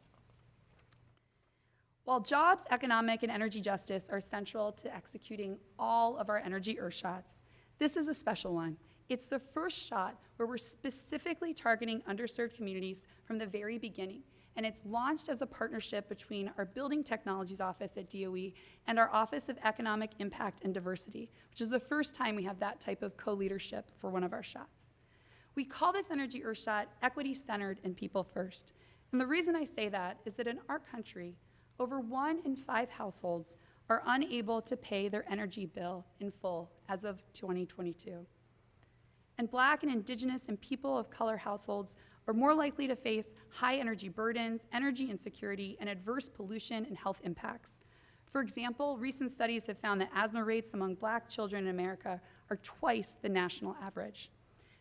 While jobs, economic, and energy justice are central to executing all of our energy Earthshots, this is a special one. It's the first shot where we're specifically targeting underserved communities from the very beginning, and it's launched as a partnership between our Building Technologies Office at DOE and our Office of Economic Impact and Diversity, which is the first time we have that type of co-leadership for one of our shots. We call this Energy Earthshot equity-centered and people-first. And the reason I say that is that in our country, over 1 in 5 households are unable to pay their energy bill in full as of 2022. And Black and Indigenous and people of color households are more likely to face high energy burdens, energy insecurity, and adverse pollution and health impacts. For example, recent studies have found that asthma rates among Black children in America are twice the national average.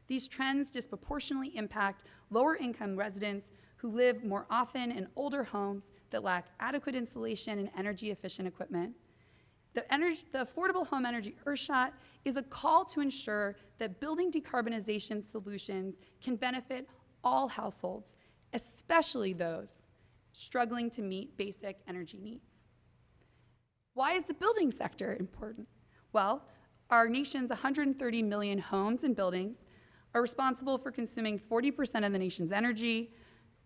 These trends disproportionately impact lower income residents who live more often in older homes that lack adequate insulation and energy efficient equipment. The Affordable Home Energy Earthshot is a call to ensure that building decarbonization solutions can benefit all households, especially those struggling to meet basic energy needs. Why is the building sector important? Well, our nation's 130 million homes and buildings are responsible for consuming 40% of the nation's energy,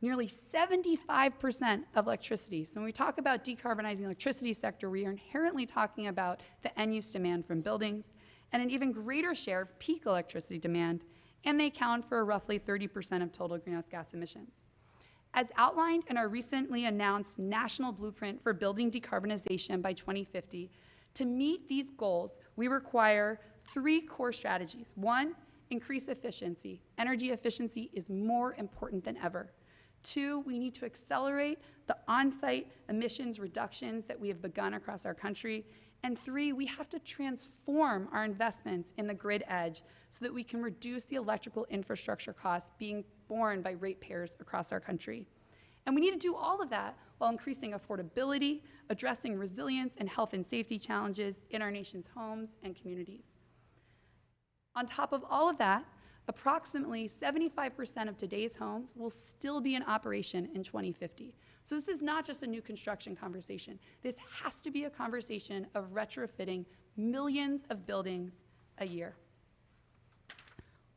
nearly 75% of electricity. So when we talk about decarbonizing the electricity sector, we are inherently talking about the end-use demand from buildings and an even greater share of peak electricity demand, and they account for roughly 30% of total greenhouse gas emissions. As outlined in our recently announced National Blueprint for Building Decarbonization by 2050, to meet these goals, we require 3 core strategies. 1, increase efficiency. Energy efficiency is more important than ever. 2, we need to accelerate the on-site emissions reductions that we have begun across our country. And 3, we have to transform our investments in the grid edge so that we can reduce the electrical infrastructure costs being borne by ratepayers across our country. And we need to do all of that while increasing affordability, addressing resilience and health and safety challenges in our nation's homes and communities. On top of all of that, approximately 75% of today's homes will still be in operation in 2050, So this is not just a new construction conversation. This has to be a conversation of retrofitting millions of buildings a year.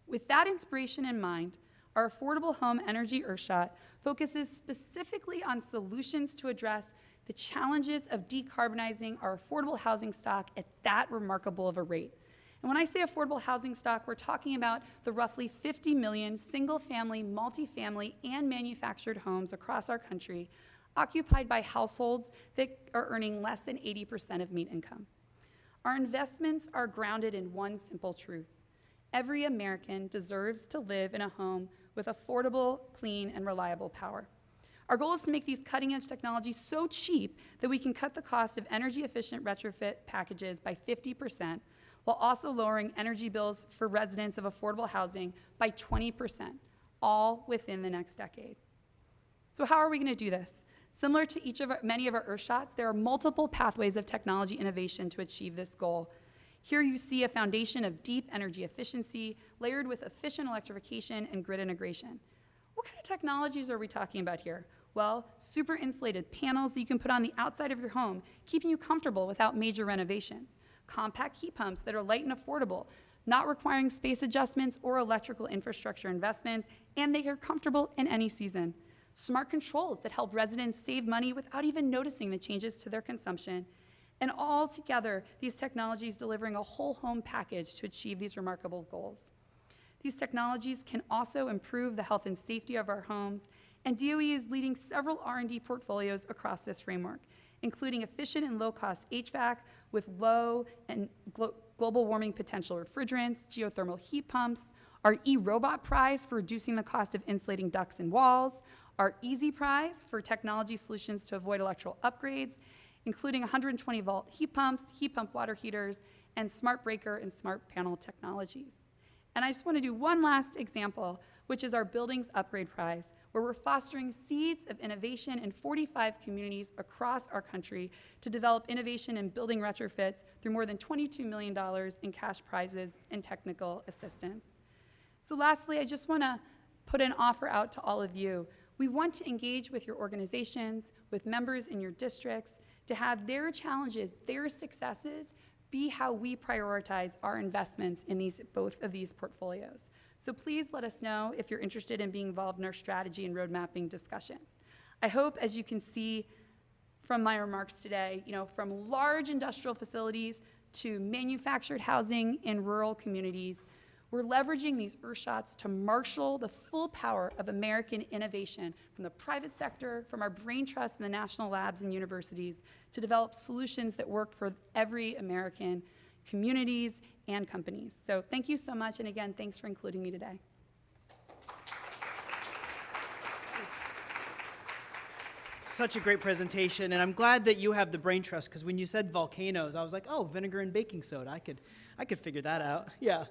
With that inspiration in mind, our Affordable Home Energy Earthshot focuses specifically on solutions to address the challenges of decarbonizing our affordable housing stock at that remarkable of a rate. And when I say affordable housing stock, we're talking about the roughly 50 million single-family, multifamily, and manufactured homes across our country occupied by households that are earning less than 80% of median income. Our investments are grounded in one simple truth. Every American deserves to live in a home with affordable, clean, and reliable power. Our goal is to make these cutting-edge technologies so cheap that we can cut the cost of energy-efficient retrofit packages by 50%, while also lowering energy bills for residents of affordable housing by 20%, all within the next decade. So how are we going to do this? Similar to many of our Earthshots, there are multiple pathways of technology innovation to achieve this goal. Here you see a foundation of deep energy efficiency layered with efficient electrification and grid integration. What kind of technologies are we talking about here? Well, super insulated panels that you can put on the outside of your home, keeping you comfortable without major renovations. Compact heat pumps that are light and affordable, not requiring space adjustments or electrical infrastructure investments, and they are comfortable in any season. Smart controls that help residents save money without even noticing the changes to their consumption. And all together, these technologies delivering a whole home package to achieve these remarkable goals. These technologies can also improve the health and safety of our homes, and DOE is leading several R&D portfolios across this framework, including efficient and low-cost HVAC with low and global warming potential refrigerants, geothermal heat pumps, our E-Robot Prize for reducing the cost of insulating ducts and walls, our EESI Prize for technology solutions to avoid electrical upgrades, including 120-volt heat pumps, heat pump water heaters, and smart breaker and smart panel technologies. And I just want to do one last example, which is our Buildings Upgrade Prize, where we're fostering seeds of innovation in 45 communities across our country to develop innovation in building retrofits through more than $22 million in cash prizes and technical assistance. So lastly, I just want to put an offer out to all of you. We want to engage with your organizations, with members in your districts, to have their challenges, their successes, be how we prioritize our investments in both of these portfolios. So please let us know if you're interested in being involved in our strategy and road mapping discussions. I hope, as you can see from my remarks today, from large industrial facilities to manufactured housing in rural communities, we're leveraging these Earthshots to marshal the full power of American innovation from the private sector, from our brain trust in the national labs and universities, to develop solutions that work for every American, communities and companies. So thank you so much, and again, thanks for including me today. Such a great presentation, and I'm glad that you have the brain trust, because when you said volcanoes, I was like, oh, vinegar and baking soda. I could figure that out. Yeah.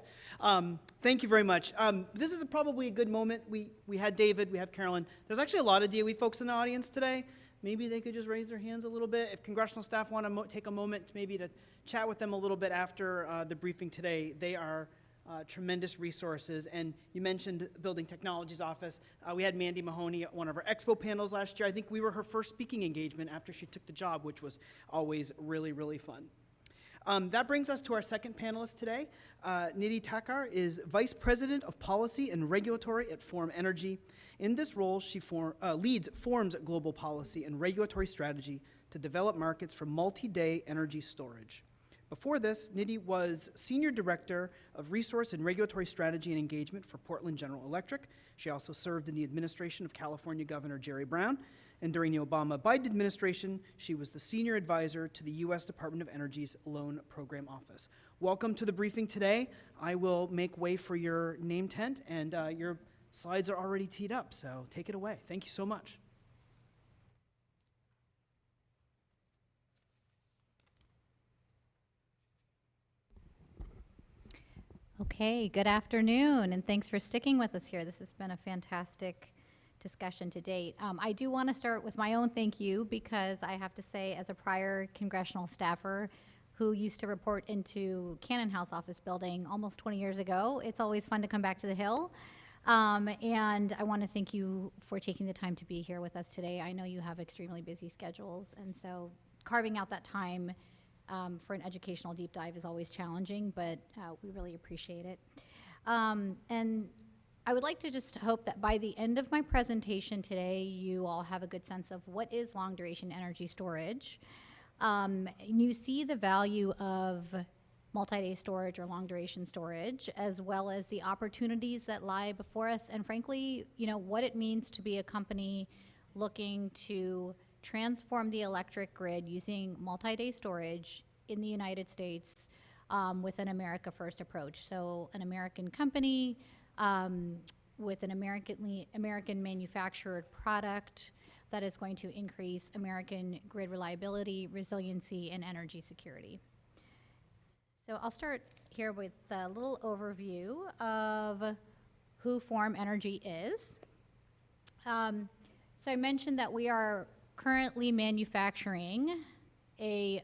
Thank you very much. This is probably a good moment. We had David, we have Carolyn. There's actually a lot of DOE folks in the audience today. Maybe they could just raise their hands a little bit. If congressional staff want to take a moment maybe to chat with them a little bit after the briefing today, they are tremendous resources. And you mentioned Building Technologies Office. We had Mandy Mahoney at one of our expo panels last year. I think we were her first speaking engagement after she took the job, which was always really, really fun. That brings us to our second panelist today. Nidhi Thakkar is Vice President of Policy and Regulatory at Form Energy. In this role, she leads Form's global policy and regulatory strategy to develop markets for multi-day energy storage. Before this, Nidhi was Senior Director of Resource and Regulatory Strategy and Engagement for Portland General Electric. She also served in the administration of California Governor Jerry Brown. And during the Obama-Biden administration, she was the Senior Advisor to the U.S. Department of Energy's Loan Program Office. Welcome to the briefing today. I will make way for your name tent, and your slides are already teed up, so take it away. Thank you so much. Okay, good afternoon, and thanks for sticking with us here. This has been a fantastic discussion to date. I do want to start with my own thank you, because I have to say, as a prior congressional staffer who used to report into Cannon House office building almost 20 years ago, it's always fun to come back to the Hill. And I want to thank you for taking the time to be here with us today. I know you have extremely busy schedules, and so carving out that time for an educational deep dive is always challenging, but we really appreciate it. And I would like to just hope that by the end of my presentation today, you all have a good sense of what is long-duration energy storage. You see the value of multi-day storage or long-duration storage, as well as the opportunities that lie before us, and frankly, what it means to be a company looking to transform the electric grid using multi-day storage in the United States with an America First approach. So an American company with an American manufactured product that is going to increase American grid reliability, resiliency, and energy security. So I'll start here with a little overview of who Form Energy is. So I mentioned that we are currently manufacturing a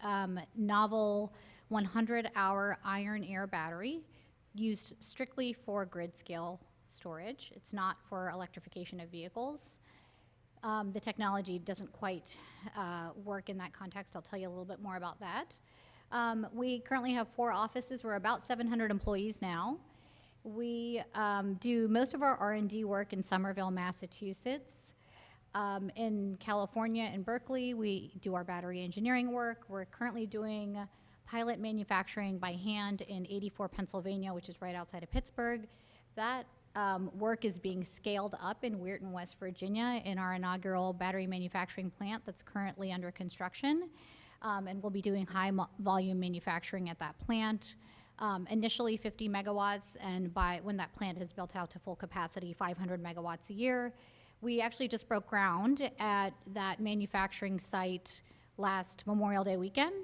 novel 100-hour iron-air battery used strictly for grid-scale storage. It's not for electrification of vehicles. The technology doesn't quite work in that context. I'll tell you a little bit more about that. We currently have 4 offices. We're about 700 employees now. We do most of our R&D work in Somerville, Massachusetts. In California and Berkeley, we do our battery engineering work. We're currently doing pilot manufacturing by hand in 84, Pennsylvania, which is right outside of Pittsburgh. That work is being scaled up in Weirton, West Virginia in our inaugural battery manufacturing plant that's currently under construction. And we'll be doing high volume manufacturing at that plant. Initially 50 megawatts, and when that plant is built out to full capacity, 500 megawatts a year. We actually just broke ground at that manufacturing site last Memorial Day weekend.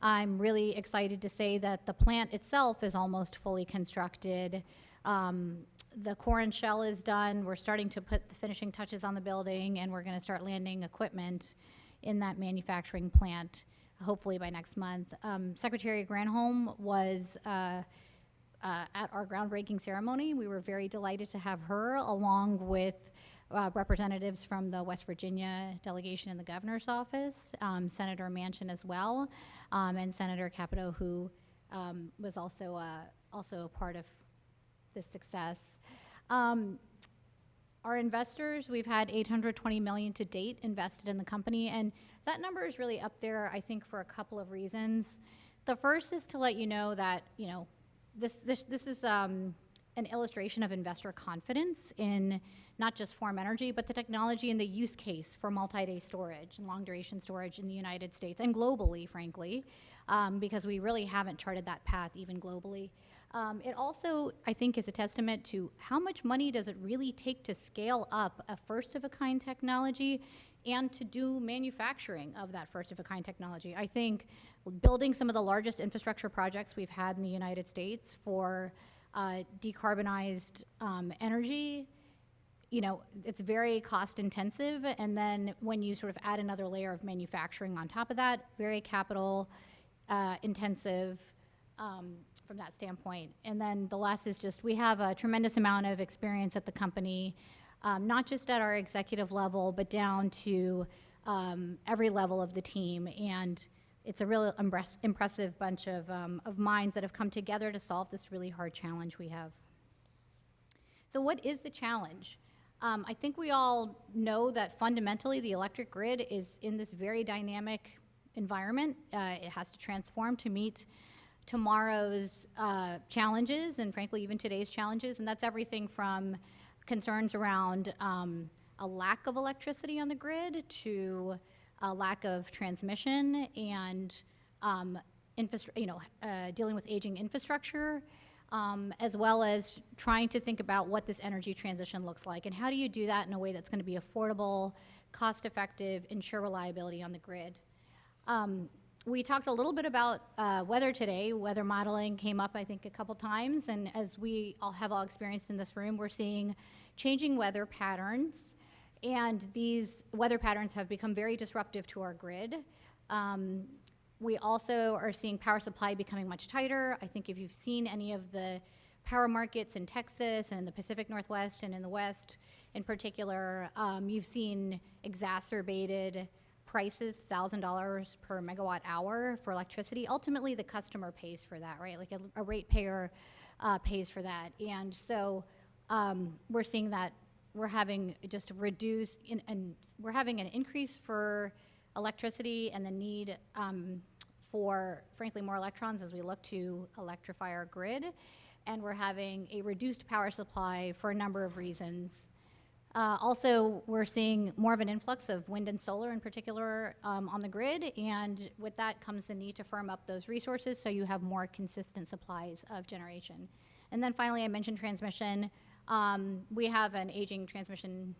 I'm really excited to say that the plant itself is almost fully constructed. The core and shell is done. We're starting to put the finishing touches on the building, and we're going to start landing equipment in that manufacturing plant, hopefully by next month. Secretary Granholm was at our groundbreaking ceremony. We were very delighted to have her, along with representatives from the West Virginia delegation in the governor's office, Senator Manchin as well, and Senator Capito, who was also a part of this success. Our investors, we've had $820 million to date invested in the company, and that number is really up there, I think, for a couple of reasons. The first is to let you know that, this is an illustration of investor confidence in not just Form Energy, but the technology and the use case for multi-day storage and long-duration storage in the United States and globally, frankly, because we really haven't charted that path even globally. It also, I think, is a testament to how much money does it really take to scale up a first-of-a-kind technology and to do manufacturing of that first-of-a-kind technology. I think building some of the largest infrastructure projects we've had in the United States for decarbonized energy, it's very cost-intensive, and then when you sort of add another layer of manufacturing on top of that, very capital intensive from that standpoint. And then the last is just we have a tremendous amount of experience at the company, not just at our executive level, but down to every level of the team. And it's a really impressive bunch of minds that have come together to solve this really hard challenge we have. So what is the challenge? I think we all know that fundamentally the electric grid is in this very dynamic environment. It has to transform to meet tomorrow's challenges and frankly even today's challenges, and that's everything from concerns around a lack of electricity on the grid to a lack of transmission and dealing with aging infrastructure, as well as trying to think about what this energy transition looks like and how do you do that in a way that's going to be affordable, cost-effective, ensure reliability on the grid. We talked a little bit about weather today. Weather modeling came up, I think, a couple times, and as we all have experienced in this room, we're seeing changing weather patterns, and these weather patterns have become very disruptive to our grid. We also are seeing power supply becoming much tighter. I think if you've seen any of the power markets in Texas and the Pacific Northwest and in the West in particular, you've seen exacerbated prices, $1,000 per megawatt hour for electricity. Ultimately, the customer pays for that, right? Like a ratepayer pays for that. And so we're seeing that we're having just reduced, and we're having an increase for electricity and the need for, frankly, more electrons as we look to electrify our grid. And we're having a reduced power supply for a number of reasons. Also, we're seeing more of an influx of wind and solar in particular on the grid, and with that comes the need to firm up those resources so you have more consistent supplies of generation. And then finally, I mentioned transmission. We have an aging transmission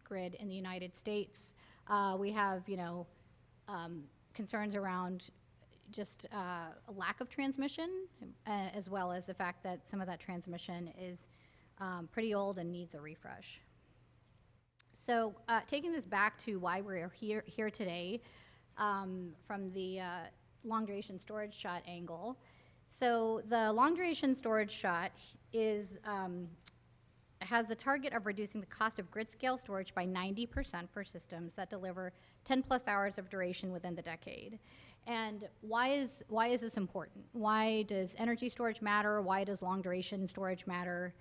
grid in the United States. We have, concerns around just a lack of transmission, as well as the fact that some of that transmission is pretty old and needs a refresh. So taking this back to why we're here today from the long duration storage shot angle. So the long duration storage shot has the target of reducing the cost of grid scale storage by 90% for systems that deliver 10 plus hours of duration within the decade. And why is this important? Why does energy storage matter? Why does long duration storage matter?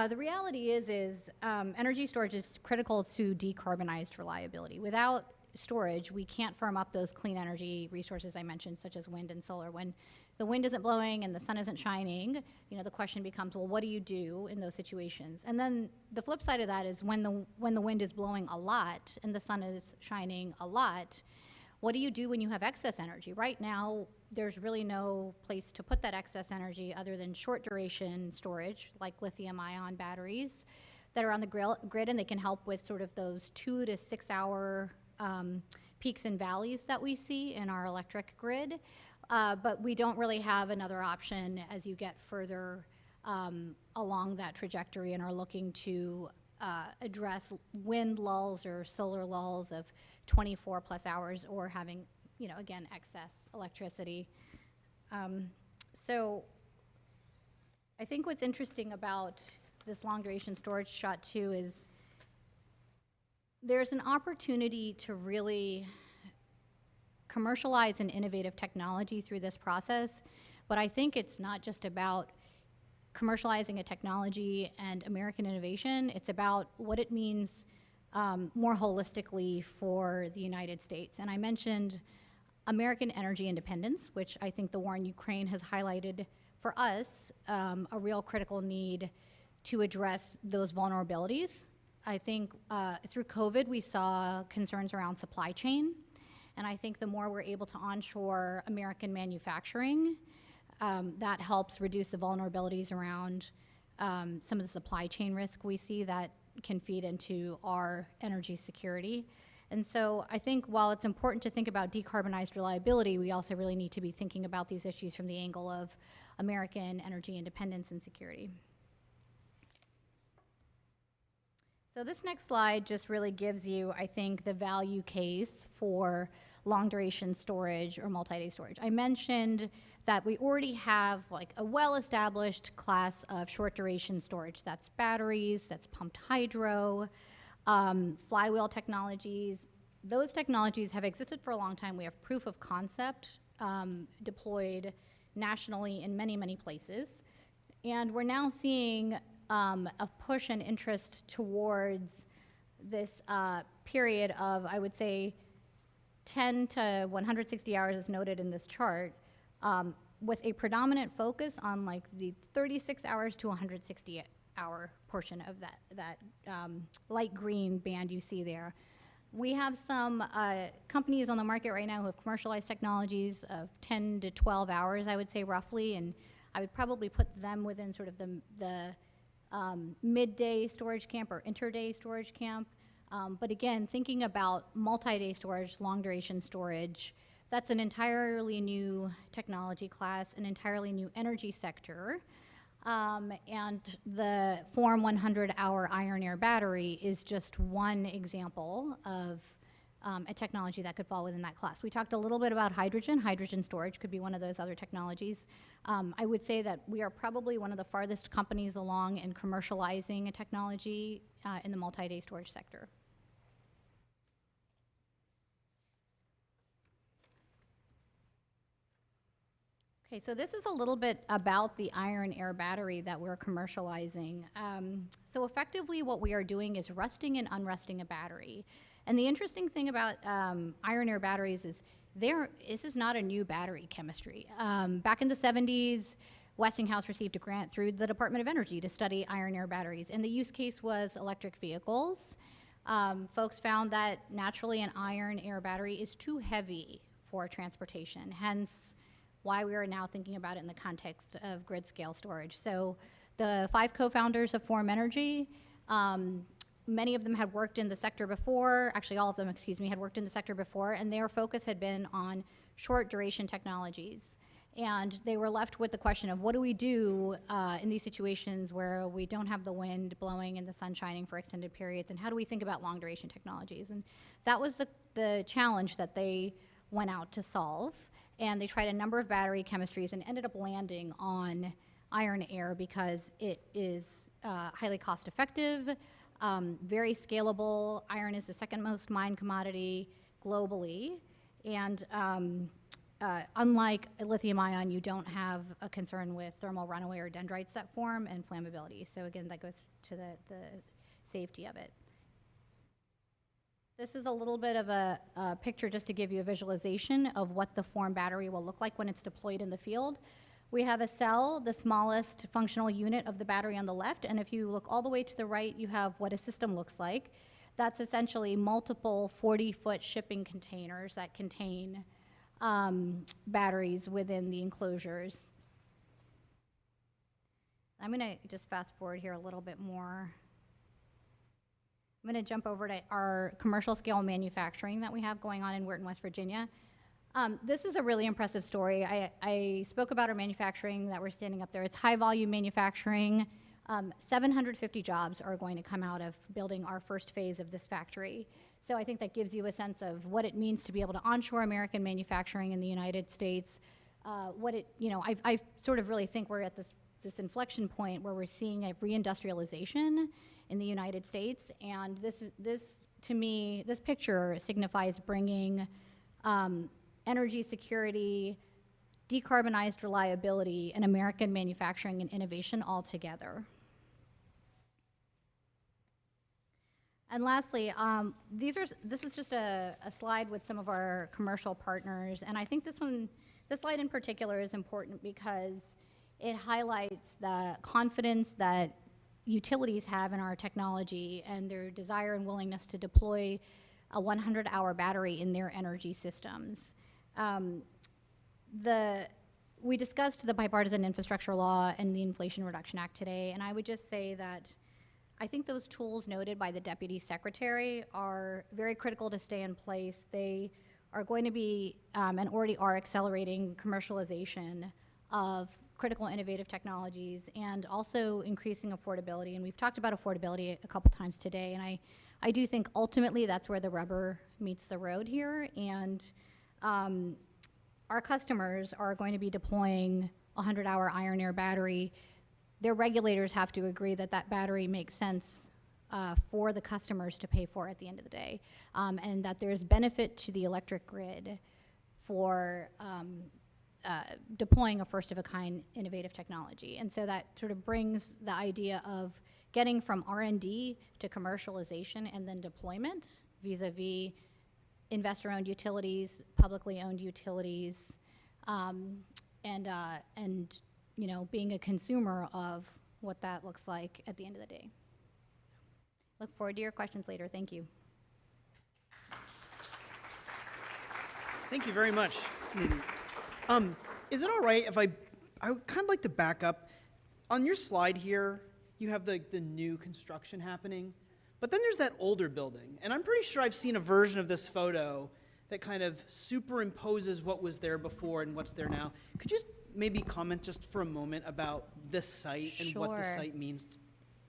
The reality is energy storage is critical to decarbonized reliability. Without storage, we can't firm up those clean energy resources I mentioned, such as wind and solar. When the wind isn't blowing and the sun isn't shining, the question becomes, well, what do you do in those situations? And then the flip side of that is when the wind is blowing a lot and the sun is shining a lot, what do you do when you have excess energy? Right now, there's really no place to put that excess energy other than short duration storage, like lithium-ion batteries that are on the grid, and they can help with sort of those 2 to 6 hour peaks and valleys that we see in our electric grid. But we don't really have another option as you get further along that trajectory and are looking to address wind lulls or solar lulls of 24 plus hours, or having, again, excess electricity. So I think what's interesting about this long duration storage shot too is there's an opportunity to really commercialize an innovative technology through this process, but I think it's not just about commercializing a technology and American innovation. It's about what it means more holistically for the United States. And I mentioned American energy independence, which I think the war in Ukraine has highlighted for us a real critical need to address those vulnerabilities. I think through COVID, we saw concerns around supply chain. And I think the more we're able to onshore American manufacturing, that helps reduce the vulnerabilities around some of the supply chain risk we see that can feed into our energy security. And so I think while it's important to think about decarbonized reliability, we also really need to be thinking about these issues from the angle of American energy independence and security. So this next slide just really gives you, I think, the value case for long duration storage or multi-day storage. I mentioned that we already have like a well-established class of short duration storage. That's batteries, that's pumped hydro, flywheel technologies. Those technologies have existed for a long time. We have proof of concept deployed nationally in many, many places. And we're now seeing a push and interest towards this period of, I would say, 10 to 160 hours as noted in this chart, with a predominant focus on like the 36 hours to 160 hour portion of that light green band you see there. We have some companies on the market right now who have commercialized technologies of 10 to 12 hours, I would say roughly, and I would probably put them within sort of the midday storage camp or interday storage camp. But again, thinking about multi-day storage, long duration storage, that's an entirely new technology class, an entirely new energy sector. And the Form 100-hour iron air battery is just one example of a technology that could fall within that class. We talked a little bit about hydrogen. Hydrogen storage could be one of those other technologies. I would say that we are probably one of the farthest companies along in commercializing a technology in the multi-day storage sector. Okay, so this is a little bit about the iron air battery that we're commercializing. So effectively what we are doing is rusting and unrusting a battery. And the interesting thing about iron air batteries is this is not a new battery chemistry. Back in the 70s, Westinghouse received a grant through the Department of Energy to study iron air batteries, and the use case was electric vehicles. Folks found that naturally an iron air battery is too heavy for transportation, hence why we are now thinking about it in the context of grid scale storage. So the 5 co-founders of Form Energy, many of them had worked in the sector before, actually all of them, excuse me, had worked in the sector before, and their focus had been on short duration technologies. And they were left with the question of what do we do in these situations where we don't have the wind blowing and the sun shining for extended periods, and how do we think about long duration technologies? And that was the challenge that they went out to solve. And they tried a number of battery chemistries and ended up landing on iron air because it is highly cost effective, very scalable. Iron is the second most mined commodity globally. And unlike lithium ion, you don't have a concern with thermal runaway or dendrites that form and flammability. So again, that goes to the safety of it. This is a little bit of a picture just to give you a visualization of what the Form battery will look like when it's deployed in the field. We have a cell, the smallest functional unit of the battery on the left, and if you look all the way to the right, you have what a system looks like. That's essentially multiple 40-foot shipping containers that contain batteries within the enclosures. I'm gonna just fast forward here a little bit more. I'm going to jump over to our commercial scale manufacturing that we have going on in Weirton, West Virginia. This is a really impressive story. I spoke about our manufacturing that we're standing up there. It's high volume manufacturing. 750 jobs are going to come out of building our first phase of this factory. So I think that gives you a sense of what it means to be able to onshore American manufacturing in the United States. I sort of really think we're at this inflection point where we're seeing a reindustrialization in the United States, and this to me, this picture signifies bringing energy security, decarbonized reliability, and American manufacturing and innovation all together. And lastly, this is just a slide with some of our commercial partners, and I think this slide in particular is important because it highlights the confidence that utilities have in our technology and their desire and willingness to deploy a 100-hour battery in their energy systems. We discussed the bipartisan infrastructure law and the Inflation Reduction Act today, and I would just say that I think those tools noted by the Deputy Secretary are very critical to stay in place. They are going to be, and already are, accelerating commercialization of critical innovative technologies and also increasing affordability. And we've talked about affordability a couple times today, and I do think ultimately that's where the rubber meets the road here. And our customers are going to be deploying a 100-hour iron air battery. Their regulators have to agree that that battery makes sense for the customers to pay for at the end of the day, and that there's benefit to the electric grid for deploying a first-of-a-kind innovative technology. And so that sort of brings the idea of getting from R&D to commercialization and then deployment vis-a-vis investor-owned utilities, publicly owned utilities, and being a consumer of what that looks like at the end of the day. Look forward to your questions later. Thank you. Thank you very much. Is it all right if I would kind of like to back up. On your slide here, you have the new construction happening, but then there's that older building. And I'm pretty sure I've seen a version of this photo that kind of superimposes what was there before and what's there now. Could you just maybe comment just for a moment about this site and what the Sure. site means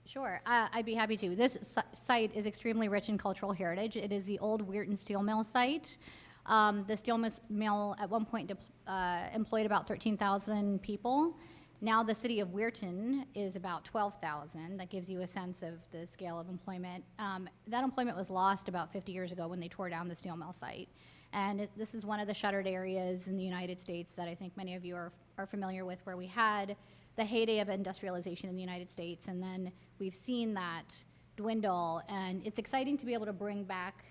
Sure, I'd be happy to. This site is extremely rich in cultural heritage. It is the old Weirton Steel Mill site. The steel mill at one point employed about 13,000 people. Now the city of Weirton is about 12,000. That gives you a sense of the scale of employment. That employment was lost about 50 years ago when they tore down the steel mill site. And this is one of the shuttered areas in the United States that I think many of you are familiar with, where we had the heyday of industrialization in the United States, and then we've seen that dwindle, and it's exciting to be able to bring back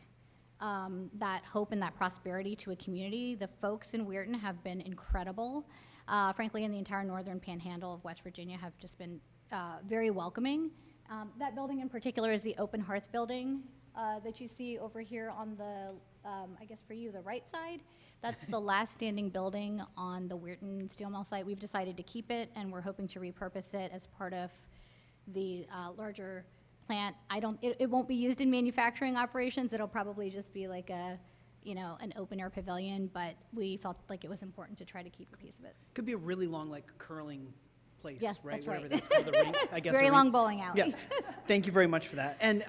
that hope and that prosperity to a community. The folks in Weirton have been incredible. Frankly, in the entire northern panhandle of West Virginia have just been very welcoming. That building in particular is the Open Hearth building that you see over here on the, I guess for you, the right side. That's the last standing building on the Weirton Steel Mill site. We've decided to keep it, and we're hoping to repurpose it as part of the larger plant. It won't be used in manufacturing operations. It'll probably just be like a, an open air pavilion, but we felt like it was important to try to keep a piece of it. Could be a really long, like, curling place, Yes, right? that's right. Whatever that's called, the rink, I guess. Very a long rink. bowling alley. Yes, thank you very much for that. And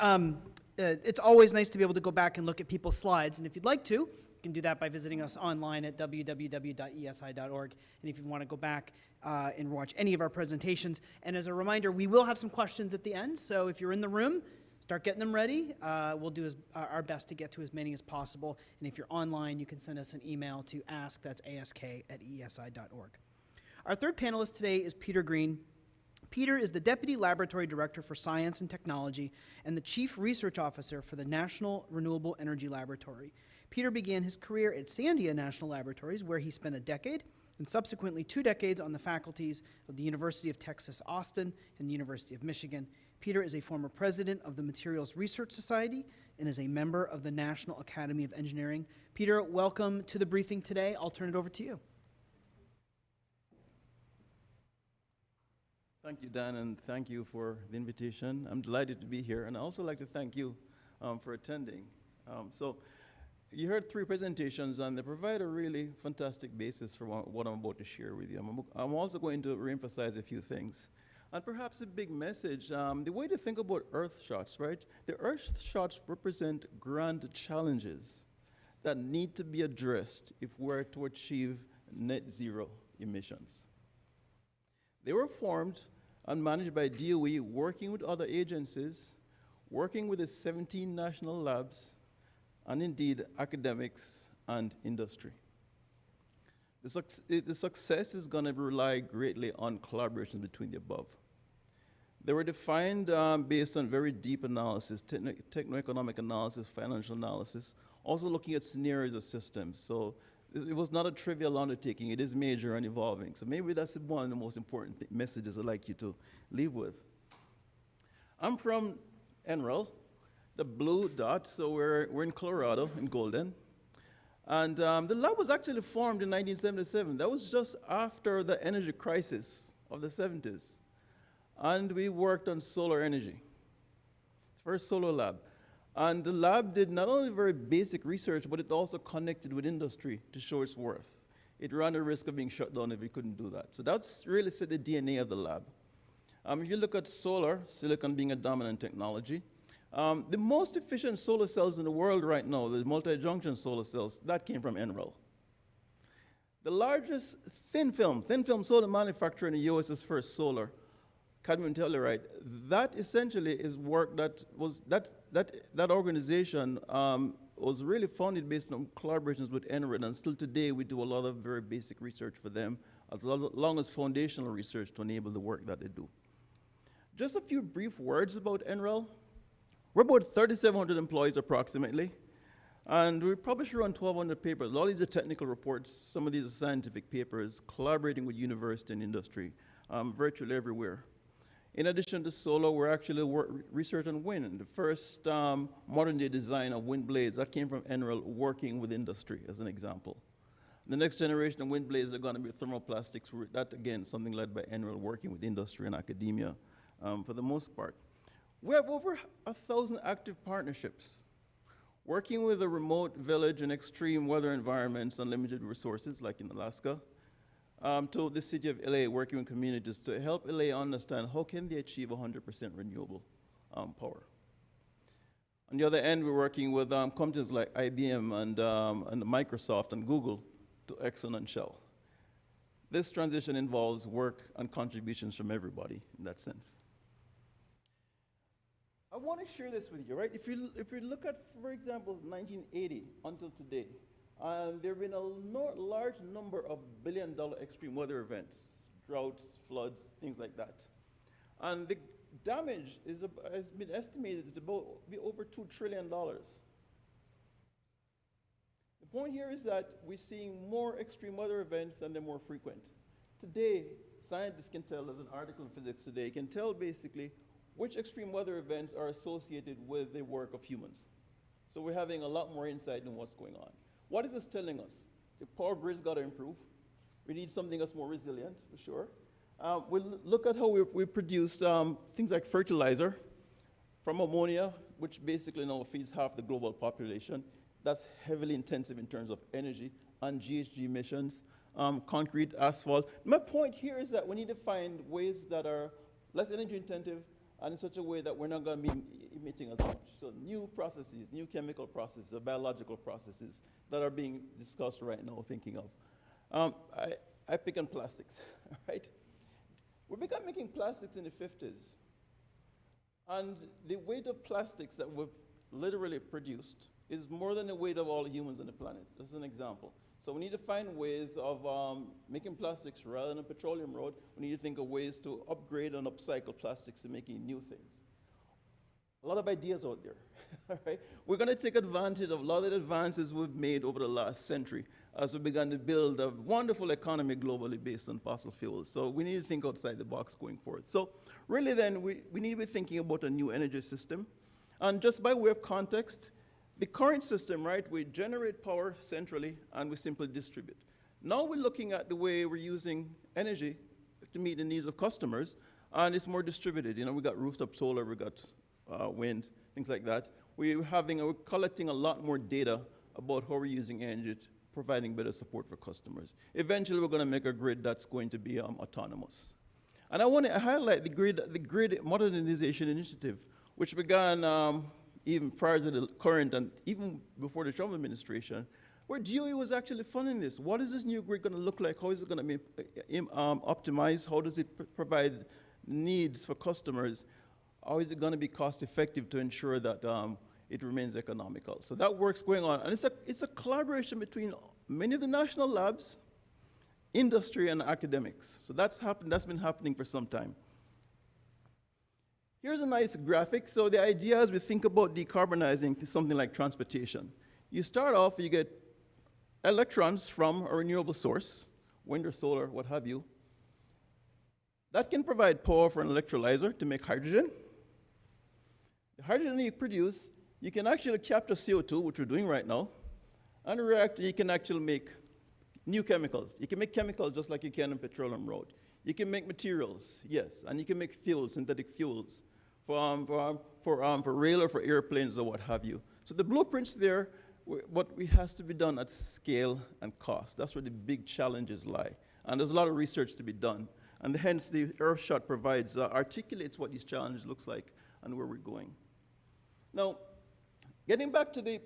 it's always nice to be able to go back and look at people's slides, and if you'd like to, you can do that by visiting us online at www.eesi.org. And if you want to go back and watch any of our presentations. And as a reminder, we will have some questions at the end, so if you're in the room, start getting them ready. We'll do our best to get to as many as possible. And if you're online, you can send us an email to ask, that's ask@eesi.org. Our third panelist today is Peter Green. Peter is the Deputy Laboratory Director for Science and Technology and the Chief Research Officer for the National Renewable Energy Laboratory. Peter began his career at Sandia National Laboratories, where he spent a decade and subsequently 2 decades on the faculties of the University of Texas, Austin, and the University of Michigan. Peter is a former president of the Materials Research Society and is a member of the National Academy of Engineering. Peter, welcome to the briefing today. I'll turn it over to you. Thank you, Dan, and thank you for the invitation. I'm delighted to be here, and I'd also like to thank you for attending. So you heard 3 presentations, and they provide a really fantastic basis for what I'm about to share with you. I'm also going to reemphasize a few things. And perhaps a big message, the way to think about Earthshots, right? The Earthshots represent grand challenges that need to be addressed if we're to achieve net zero emissions. They were formed and managed by DOE, working with other agencies, working with the 17 national labs, and indeed academics and industry. The success is going to rely greatly on collaboration between the above. They were defined based on very deep analysis, techno-economic analysis, financial analysis, also looking at scenarios of systems. So it was not a trivial undertaking. It is major and evolving. So maybe that's one of the most important messages I'd like you to leave with. I'm from NREL, the blue dot, so we're in Colorado, in Golden. And the lab was actually formed in 1977. That was just after the energy crisis of the 70s. And we worked on solar energy. It's the first solar lab. And the lab did not only very basic research, but it also connected with industry to show its worth. It ran the risk of being shut down if we couldn't do that. So that's really set the DNA of the lab. If you look at solar, silicon being a dominant technology, the most efficient solar cells in the world right now, the multi-junction solar cells, that came from NREL. The largest thin film solar manufacturer in the US is First Solar, cadmium telluride. That essentially is work that was, that organization was really founded based on collaborations with NREL, and still today we do a lot of very basic research for them, as long as foundational research to enable the work that they do. Just a few brief words about NREL. We're about 3,700 employees approximately, and we publish around 1,200 papers. All these are technical reports, some of these are scientific papers, collaborating with university and industry, virtually everywhere. In addition to solar, we're actually research on wind. The first modern day design of wind blades, that came from NREL working with industry, as an example. The next generation of wind blades are going to be thermoplastics. That, again, something led by NREL working with industry and academia for the most part. We have over 1,000 active partnerships, working with a remote village in extreme weather environments and limited resources, like in Alaska. to the city of LA, working with communities to help LA understand how can they achieve 100% renewable power. On the other end, we're working with companies like IBM and Microsoft and Google to Exxon and Shell. This transition involves work and contributions from everybody in that sense. I want to share this with you, right? If you look at, for example, 1980 until today, there have been a large number of billion-dollar extreme weather events, droughts, floods, things like that. And the damage has been estimated to be over $2 trillion. The point here is that we're seeing more extreme weather events and they're more frequent. Today, scientists can tell, as an article in Physics Today, can tell basically which extreme weather events are associated with the work of humans. So we're having a lot more insight in what's going on. What is this telling us? The power grid's got to improve. We need something that's more resilient, for sure. We'll look at how we produce things like fertilizer from ammonia, which basically now feeds half the global population. That's heavily intensive in terms of energy and GHG emissions, concrete, asphalt. My point here is that we need to find ways that are less energy intensive and in such a way that we're not going to be emitting as much. So new processes, new chemical processes, or biological processes that are being discussed right now, thinking of. I pick on plastics, right? We began making plastics in the 50s. And the weight of plastics that we've literally produced is more than the weight of all humans on the planet. That's an example. So we need to find ways of making plastics rather than a petroleum road. We need to think of ways to upgrade and upcycle plastics and making new things. A lot of ideas out there, all right? We're going to take advantage of a lot of the advances we've made over the last century as we began to build a wonderful economy globally based on fossil fuels. So we need to think outside the box going forward. So really then, we need to be thinking about a new energy system. And just by way of context, the current system, right, we generate power centrally and we simply distribute. Now we're looking at the way we're using energy to meet the needs of customers, and it's more distributed. You know, we got rooftop solar, we got wind, things like that. We're collecting a lot more data about how we're using energy, providing better support for customers. Eventually, we're going to make a grid that's going to be autonomous. And I want to highlight the grid modernization initiative, which began even prior to the current and even before the Trump administration, where DOE was actually funding this. What is this new grid going to look like? How is it going to be optimized? How does it provide needs for customers? How is it going to be cost effective to ensure that it remains economical? So that work's going on. And it's a collaboration between many of the national labs, industry, and academics. So that's been happening for some time. Here's a nice graphic. So the idea is we think about decarbonizing something like transportation. You start off, you get electrons from a renewable source, wind or solar, what have you. That can provide power for an electrolyzer to make hydrogen. The hydrogen you produce, you can actually capture CO2, which we're doing right now, and a reactor, you can actually make new chemicals. You can make chemicals just like you can on petroleum road. You can make materials, yes, and you can make fuels, synthetic fuels, for rail or for airplanes or what have you. So the blueprints there, what has to be done at scale and cost. That's where the big challenges lie. And there's a lot of research to be done. And hence the Earthshot provides, articulates what these challenges looks like and where we're going. Now, getting back to the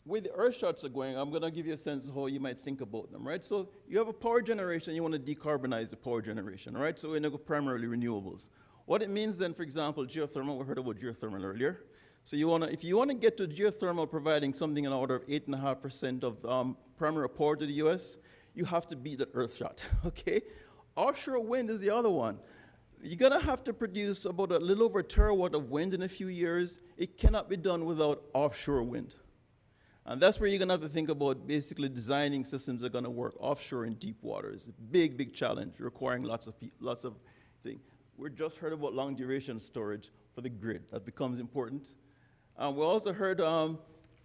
way the Earthshots are going, I'm going to give you a sense of how you might think about them, right? So you have a power generation, you want to decarbonize the power generation, right? So we're going to go primarily renewables. What it means then, for example, geothermal, we heard about geothermal earlier. So if you want to get to geothermal providing something in the order of 8.5% of primary power to the US, you have to beat that Earthshot, okay? Offshore wind is the other one. You're going to have to produce about a little over a terawatt of wind in a few years. It cannot be done without offshore wind. And that's where you're going to have to think about basically designing systems that are going to work offshore in deep waters. Big, big challenge, requiring lots of things. We just heard about long duration storage for the grid. That becomes important. We also heard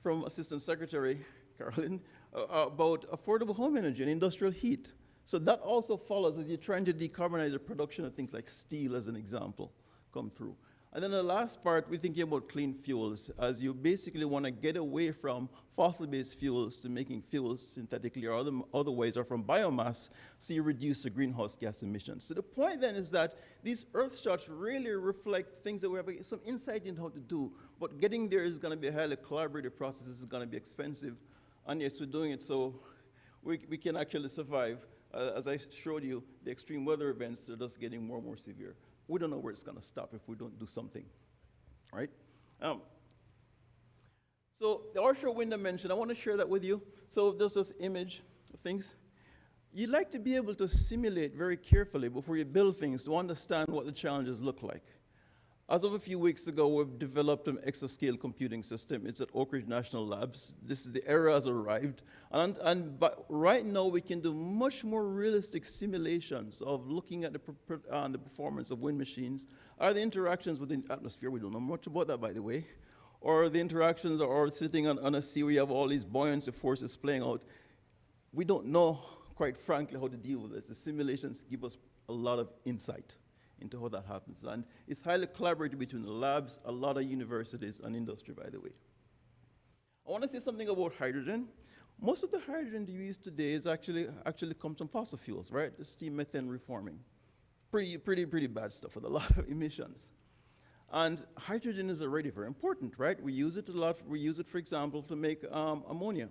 from Assistant Secretary Carolyn about affordable home energy and industrial heat. So that also follows as you're trying to decarbonize the production of things like steel, as an example, come through. And then the last part, we're thinking about clean fuels, as you basically want to get away from fossil-based fuels to making fuels synthetically or otherwise, or from biomass, so you reduce the greenhouse gas emissions. So the point then is that these Earthshots really reflect things that we have some insight into how to do, but getting there is going to be a highly collaborative process. This is going to be expensive, and yes, we're doing it so we can actually survive. As I showed you, the extreme weather events are just getting more and more severe. We don't know where it's going to stop if we don't do something, right? So the offshore wind I mentioned, I want to share that with you. So there's this image of things. You like to be able to simulate very carefully before you build things to understand what the challenges look like. As of a few weeks ago, we've developed an exascale computing system. It's at Oak Ridge National Labs. The era has arrived. But right now, we can do much more realistic simulations of looking at the performance of wind machines, or the interactions within the atmosphere. We don't know much about that, by the way. Or the interactions, or sitting on a sea where you have all these buoyancy forces playing out. We don't know, quite frankly, how to deal with this. The simulations give us a lot of insight into how that happens. And it's highly collaborative between the labs, a lot of universities, and industry, by the way. I want to say something about hydrogen. Most of the hydrogen used today is actually comes from fossil fuels, right? The steam methane reforming. Pretty bad stuff with a lot of emissions. And hydrogen is already very important, right? We use it a lot. We use it, for example, to make ammonia.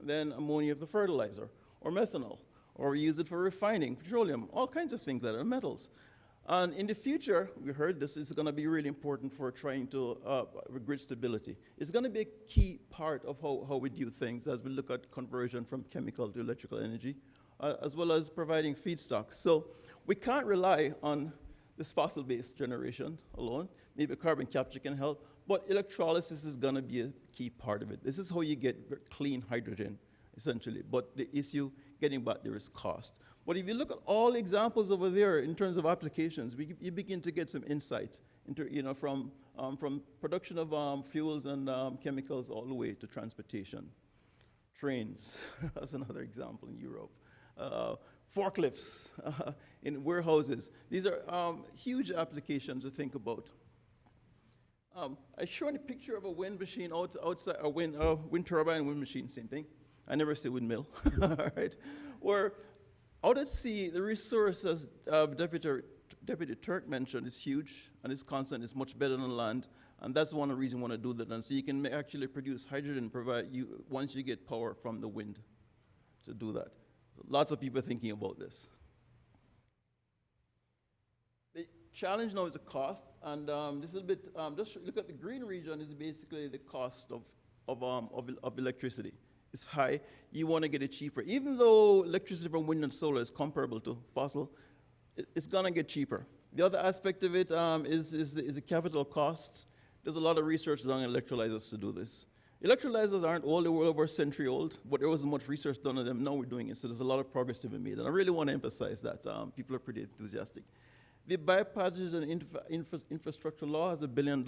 Then ammonia for fertilizer, or methanol. Or we use it for refining petroleum, all kinds of things that are metals. And in the future, we heard this is going to be really important for trying to grid stability. It's going to be a key part of how we do things as we look at conversion from chemical to electrical energy, as well as providing feedstocks. So we can't rely on this fossil-based generation alone. Maybe carbon capture can help, but electrolysis is going to be a key part of it. This is how you get clean hydrogen, essentially. But the issue getting back there is cost. But if you look at all examples over there in terms of applications, you begin to get some insight into, from production of fuels and chemicals all the way to transportation. Trains, that's another example in Europe. Forklifts in warehouses. These are huge applications to think about. I showed a picture of a wind machine outside, a wind turbine, wind machine, same thing. I never say windmill, all right? Where out at sea, the resource, as Deputy Turk mentioned, is huge, and its constant is much better than land, and that's one of the reasons we want to do that. And so you can actually produce hydrogen once you get power from the wind to do that. So lots of people are thinking about this. The challenge now is the cost, and this is a bit, just look at the green region is basically the cost of electricity. It's high. You want to get it cheaper. Even though electricity from wind and solar is comparable to fossil, it's going to get cheaper. The other aspect of it is the capital costs. There's a lot of research done on electrolyzers to do this. Electrolyzers aren't old. They were over a century old, but there wasn't much research done on them. Now we're doing it, so there's a lot of progress to be made. And I really want to emphasize that. People are pretty enthusiastic. The Bipartisan Infrastructure Law has $1 billion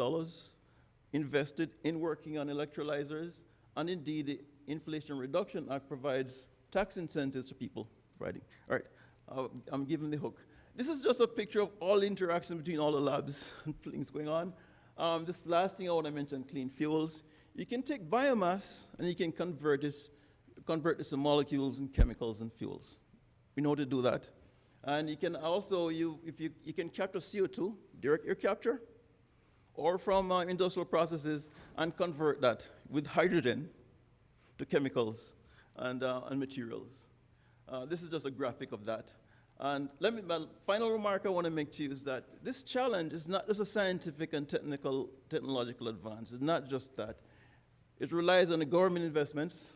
invested in working on electrolyzers, and indeed, the Inflation Reduction Act provides tax incentives to people providing. All right, I'm giving the hook. This is just a picture of all the interaction between all the labs and things going on. This last thing I want to mention, clean fuels. You can take biomass and you can convert this to molecules and chemicals and fuels. We know how to do that. And you can also, you can capture CO2, direct air capture, or from industrial processes and convert that with hydrogen to chemicals and materials. This is just a graphic of that. And my final remark I want to make to you is that this challenge is not just a scientific and technological advance. It's not just that. It relies on the government investments.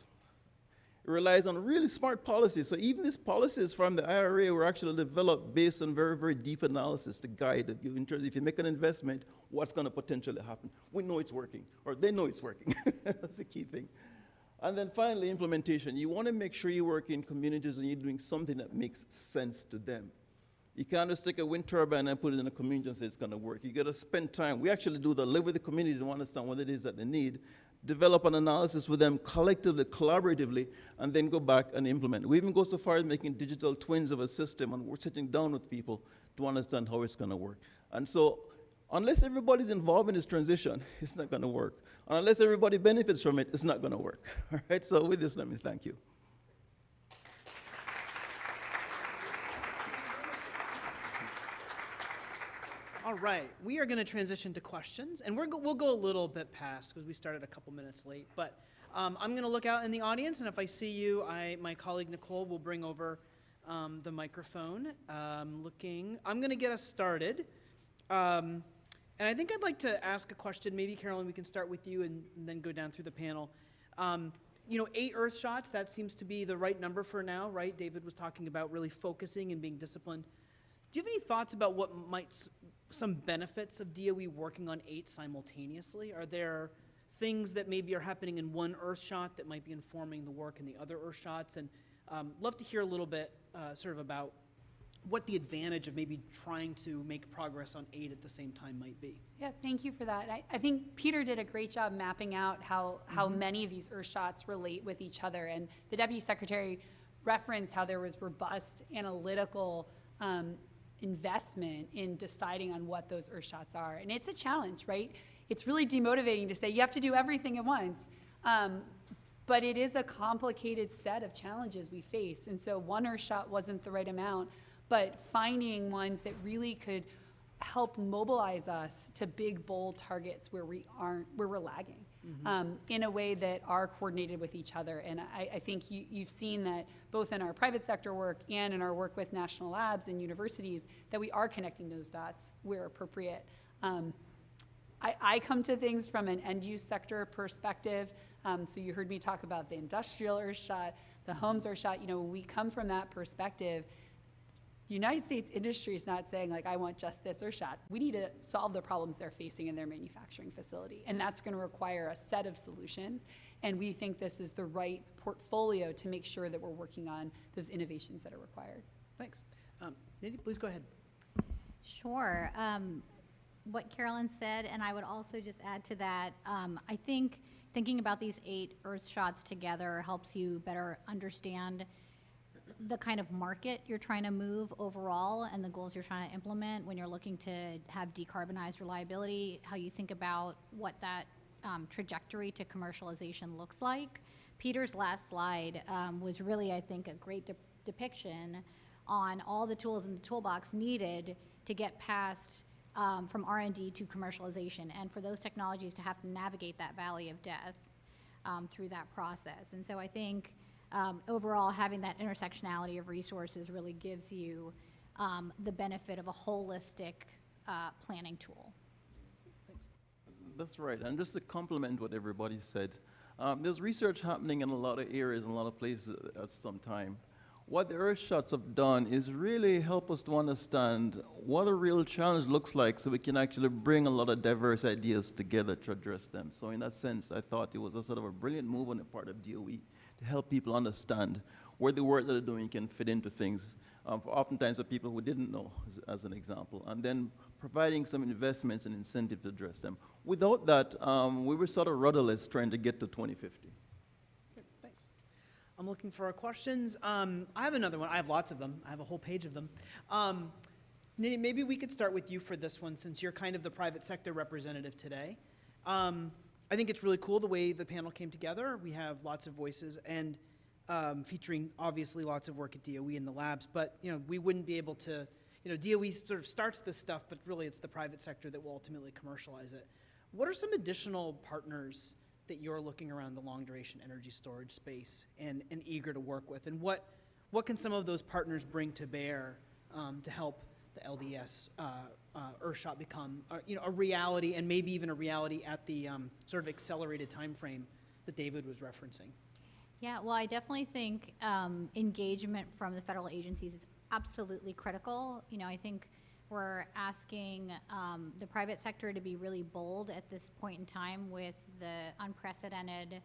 It relies on really smart policies. So even these policies from the IRA were actually developed based on very, very deep analysis to guide you in terms of if you make an investment, what's going to potentially happen. We know it's working, or they know it's working. That's the key thing. And then finally, implementation. You want to make sure you work in communities and you're doing something that makes sense to them. You can't just take a wind turbine and put it in a community and say it's going to work. You got to spend time. We actually do that. Live with the community and understand what it is that they need. Develop an analysis with them collectively, collaboratively, and then go back and implement. We even go so far as making digital twins of a system, and we're sitting down with people to understand how it's going to work. And so Unless everybody's involved in this transition, it's not going to work. And unless everybody benefits from it, it's not going to work. All right, so with this, let me thank you. All right, we are going to transition to questions, and we'll go a little bit past because we started a couple minutes late. But I'm going to look out in the audience, and if I see you, my colleague Nicole will bring over the microphone. I'm going to get us started. And I think I'd like to ask a question. Maybe, Carolyn, we can start with you and then go down through the panel. 8 Earthshots, that seems to be the right number for now, right? David was talking about really focusing and being disciplined. Do you have any thoughts about what some benefits of DOE working on 8 simultaneously? Are there things that maybe are happening in one Earthshot that might be informing the work in the other Earthshots? And love to hear a little bit sort of about what the advantage of maybe trying to make progress on 8 at the same time might be. Yeah, thank you for that. I think Peter did a great job mapping out how many of these Earthshots relate with each other. And the Deputy Secretary referenced how there was robust analytical investment in deciding on what those Earthshots are. And it's a challenge, right? It's really demotivating to say you have to do everything at once. But it is a complicated set of challenges we face. And so one Earthshot wasn't the right amount, but finding ones that really could help mobilize us to big, bold targets where we're lagging in a way that are coordinated with each other. And I think you've seen that both in our private sector work and in our work with national labs and universities, that we are connecting those dots where appropriate. I come to things from an end-use sector perspective. So you heard me talk about the industrial Earthshot, the homes Earthshot. When we come from that perspective, United States industry is not saying, like, I want just this Earthshot. We need to solve the problems they're facing in their manufacturing facility. And that's going to require a set of solutions. And we think this is the right portfolio to make sure that we're working on those innovations that are required. Thanks. Nadine, please go ahead. Sure. What Carolyn said, and I would also just add to that, I think thinking about these 8 Earthshots together helps you better understand the kind of market you're trying to move overall and the goals you're trying to implement when you're looking to have decarbonized reliability, how you think about what that trajectory to commercialization looks like. Peter's last slide was really, I think, a great depiction on all the tools in the toolbox needed to get past from R&D to commercialization, and for those technologies to have to navigate that valley of death through that process. And so I think overall, having that intersectionality of resources really gives you the benefit of a holistic planning tool. Thanks. That's right. And just to complement what everybody said, there's research happening in a lot of areas, in a lot of places at some time. What the Earthshots have done is really help us to understand what a real challenge looks like so we can actually bring a lot of diverse ideas together to address them. So in that sense, I thought it was a sort of a brilliant move on the part of DOE to help people understand where the work that they're doing can fit into things, oftentimes for people who didn't know, as an example, and then providing some investments and incentive to address them. Without that, we were sort of rudderless trying to get to 2050. Okay, thanks. I'm looking for our questions. I have another one. I have lots of them. I have a whole page of them. Nadine, maybe we could start with you for this one, since you're kind of the private sector representative today. I think it's really cool the way the panel came together. We have lots of voices and featuring obviously lots of work at DOE in the labs, but we wouldn't be able to, DOE sort of starts this stuff, but really it's the private sector that will ultimately commercialize it. What are some additional partners that you're looking around the long duration energy storage space and eager to work with? And what can some of those partners bring to bear to help the LDS Earthshot become a reality, and maybe even a reality at the sort of accelerated time frame that David was referencing? Yeah, well, I definitely think engagement from the federal agencies is absolutely critical. I think we're asking the private sector to be really bold at this point in time with the unprecedented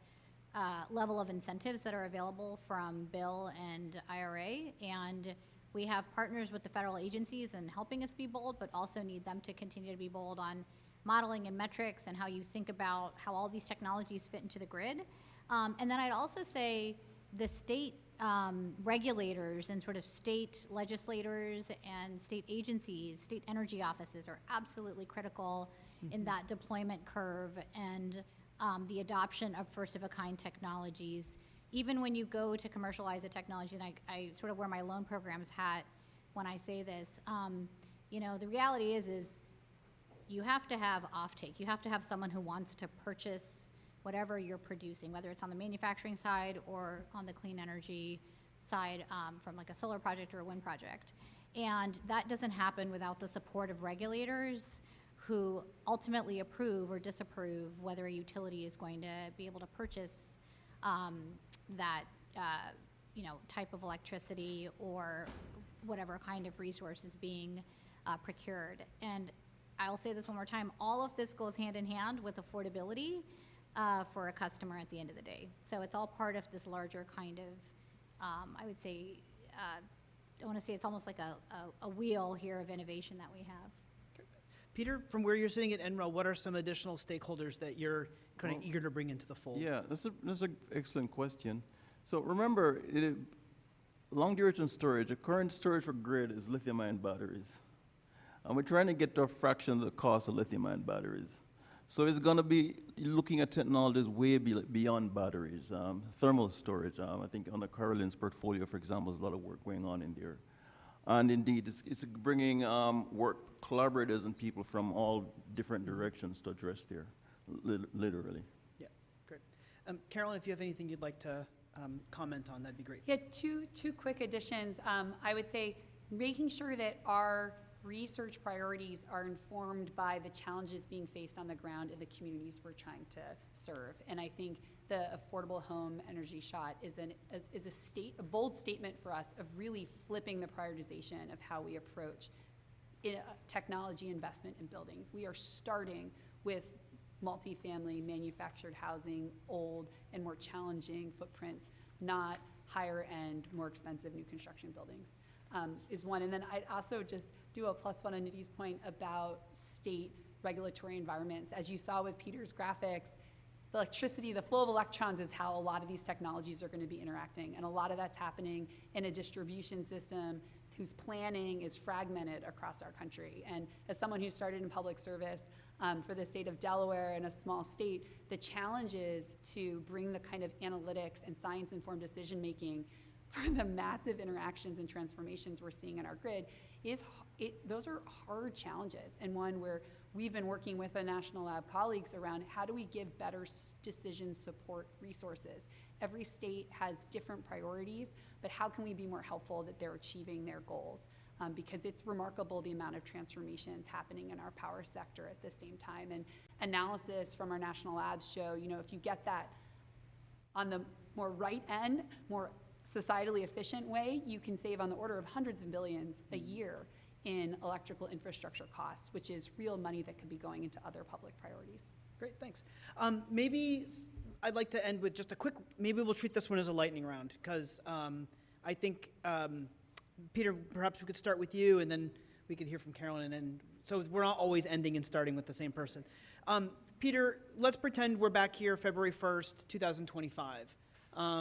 level of incentives that are available from bill and IRA. And we have partners with the federal agencies in helping us be bold, but also need them to continue to be bold on modeling and metrics and how you think about how all these technologies fit into the grid. And then I'd also say the state regulators and sort of state legislators and state agencies, state energy offices are absolutely critical in that deployment curve and the adoption of first-of-a-kind technologies. Even when you go to commercialize a technology, and I sort of wear my loan programs hat when I say this, you know, the reality is you have to have offtake. You have to have someone who wants to purchase whatever you're producing, whether it's on the manufacturing side or on the clean energy side from like a solar project or a wind project. And that doesn't happen without the support of regulators who ultimately approve or disapprove whether a utility is going to be able to purchase that you know, type of electricity or whatever kind of resource is being procured. And I'll say this one more time, all of this goes hand in hand with affordability for a customer at the end of the day. So it's all part of this larger kind of, I would say, I want to say it's almost like a wheel here of innovation that we have. Peter, from where you're sitting at NREL, what are some additional stakeholders that you're kind of eager to bring into the fold? Yeah, that's an excellent question. So remember, long duration storage, the current storage for grid is lithium-ion batteries. And we're trying to get to a fraction of the cost of lithium-ion batteries. So it's going to be looking at technologies way beyond batteries. Thermal storage, I think on the Carolyn's portfolio, for example, there's a lot of work going on in there. And indeed, it's bringing work collaborators and people from all different directions to address there, literally. Yeah, great. Carolyn, if you have anything you'd like to comment on, that'd be great. Yeah, two quick additions. I would say making sure that our research priorities are informed by the challenges being faced on the ground in the communities we're trying to serve. And I think the Affordable Home Energy Shot is a bold statement for us of really flipping the prioritization of how we approach technology investment in buildings. We are starting with multifamily manufactured housing, old and more challenging footprints, not higher end, more expensive new construction buildings. Is one. And then I'd also just do a +1 on Nidhi's point about state regulatory environments. As you saw with Peter's graphics, the electricity, the flow of electrons is how a lot of these technologies are going to be interacting. And a lot of that's happening in a distribution system whose planning is fragmented across our country. And as someone who started in public service for the state of Delaware in a small state, the challenge is to bring the kind of analytics and science-informed decision-making for the massive interactions and transformations we're seeing in our grid. Those are hard challenges, and one where we've been working with the National Lab colleagues around how do we give better decision support resources. Every state has different priorities, but how can we be more helpful that they're achieving their goals? Because it's remarkable the amount of transformations happening in our power sector at the same time. And analysis from our national labs show, you know, if you get that on the more right end, more societally efficient way, you can save on the order of hundreds of billions a year in electrical infrastructure costs, which is real money that could be going into other public priorities. Great, thanks. Maybe I'd like to end with just a quick, maybe we'll treat this one as a lightning round, because I think, Peter, perhaps we could start with you, and then we could hear from Carolyn, and so we're not always ending and starting with the same person. Peter, let's pretend we're back here February 1st, 2025.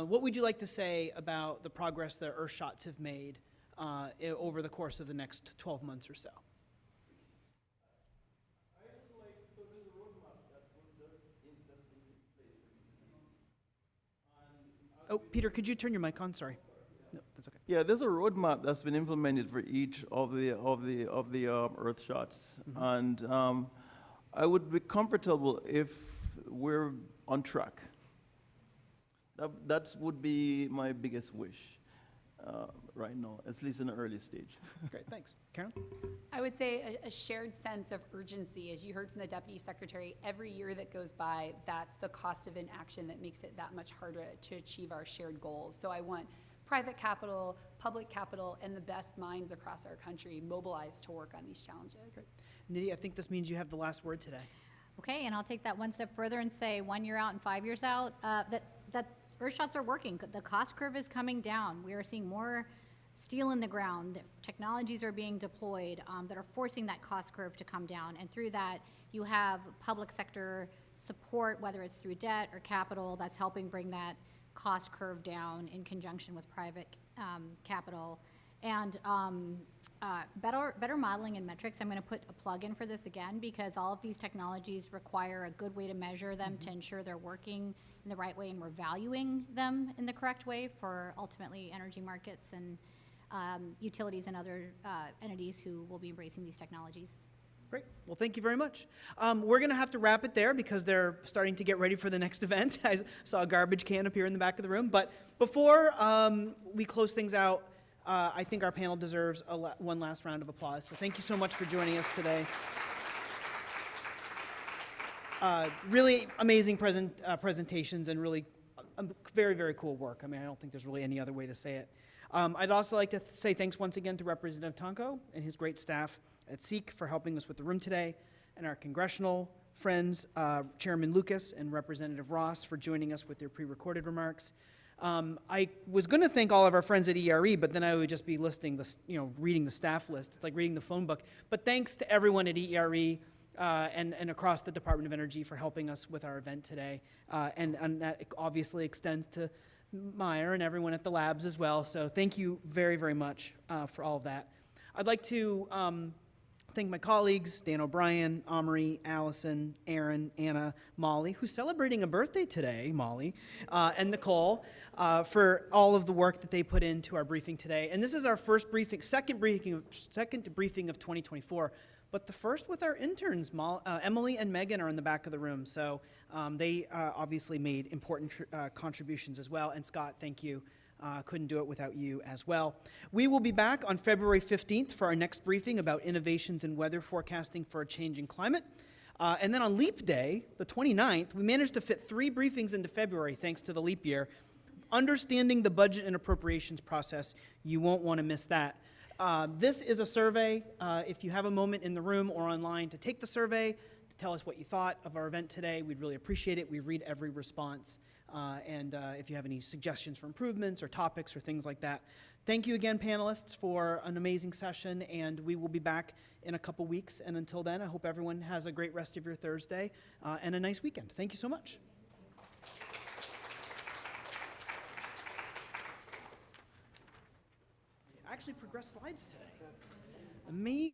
What would you like to say about the progress that Earthshots have made over the course of the next 12 months or so? So there's a roadmap that's in place for Oh, Peter, could you turn your mic on? Sorry. No, that's okay. Yeah, there's a roadmap that's been implemented for each of the Earthshots, and I would be comfortable if we're on track. That would be my biggest wish right now, at least in the early stage. Great, thanks. Karen? I would say a shared sense of urgency. As you heard from the Deputy Secretary, every year that goes by, that's the cost of inaction that makes it that much harder to achieve our shared goals. So I want private capital, public capital, and the best minds across our country mobilized to work on these challenges. Great. Nidhi, I think this means you have the last word today. Okay, and I'll take that one step further and say 1 year out and 5 years out, that Earthshots are working. The cost curve is coming down. We are seeing more steel in the ground. Technologies are being deployed that are forcing that cost curve to come down. And through that, you have public sector support, whether it's through debt or capital, that's helping bring that cost curve down in conjunction with private capital. And better modeling and metrics, I'm going to put a plug in for this again, because all of these technologies require a good way to measure them to ensure they're working in the right way and we're valuing them in the correct way for ultimately energy markets and utilities and other entities who will be embracing these technologies. Great. Well, thank you very much. We're going to have to wrap it there because they're starting to get ready for the next event. I saw a garbage can appear in the back of the room. But before we close things out, I think our panel deserves one last round of applause. So thank you so much for joining us today. Really amazing presentations and really very, very cool work. I mean, I don't think there's really any other way to say it. I'd also like to say thanks once again to Representative Tonko and his great staff at SEEK for helping us with the room today, and our congressional friends, Chairman Lucas and Representative Ross, for joining us with their pre-recorded remarks. I was going to thank all of our friends at ERE, but then I would just be listing reading the staff list. It's like reading the phone book. But thanks to everyone at ERE and across the Department of Energy for helping us with our event today, and that obviously extends to Meyer and everyone at the labs as well. So thank you very, very much for all of that. I'd like to thank my colleagues, Dan O'Brien, Omri, Allison, Aaron, Anna, Molly, who's celebrating a birthday today, Molly, and Nicole, for all of the work that they put into our briefing today. And this is our second briefing of 2024, but the first with our interns. Emily and Megan are in the back of the room, so they obviously made important contributions as well. And Scott, thank you. Couldn't do it without you as well. We will be back on February 15th for our next briefing about innovations in weather forecasting for a changing climate. And then on Leap Day, the 29th, we managed to fit 3 briefings into February thanks to the leap year. Understanding the budget and appropriations process, you won't want to miss that. This is a survey. If you have a moment in the room or online to take the survey, to tell us what you thought of our event today, we'd really appreciate it. We read every response. And if you have any suggestions for improvements or topics or things like that. Thank you again, panelists, for an amazing session, and we will be back in a couple weeks. And until then, I hope everyone has a great rest of your Thursday and a nice weekend. Thank you so much. Actually progressed slides today. Amazing.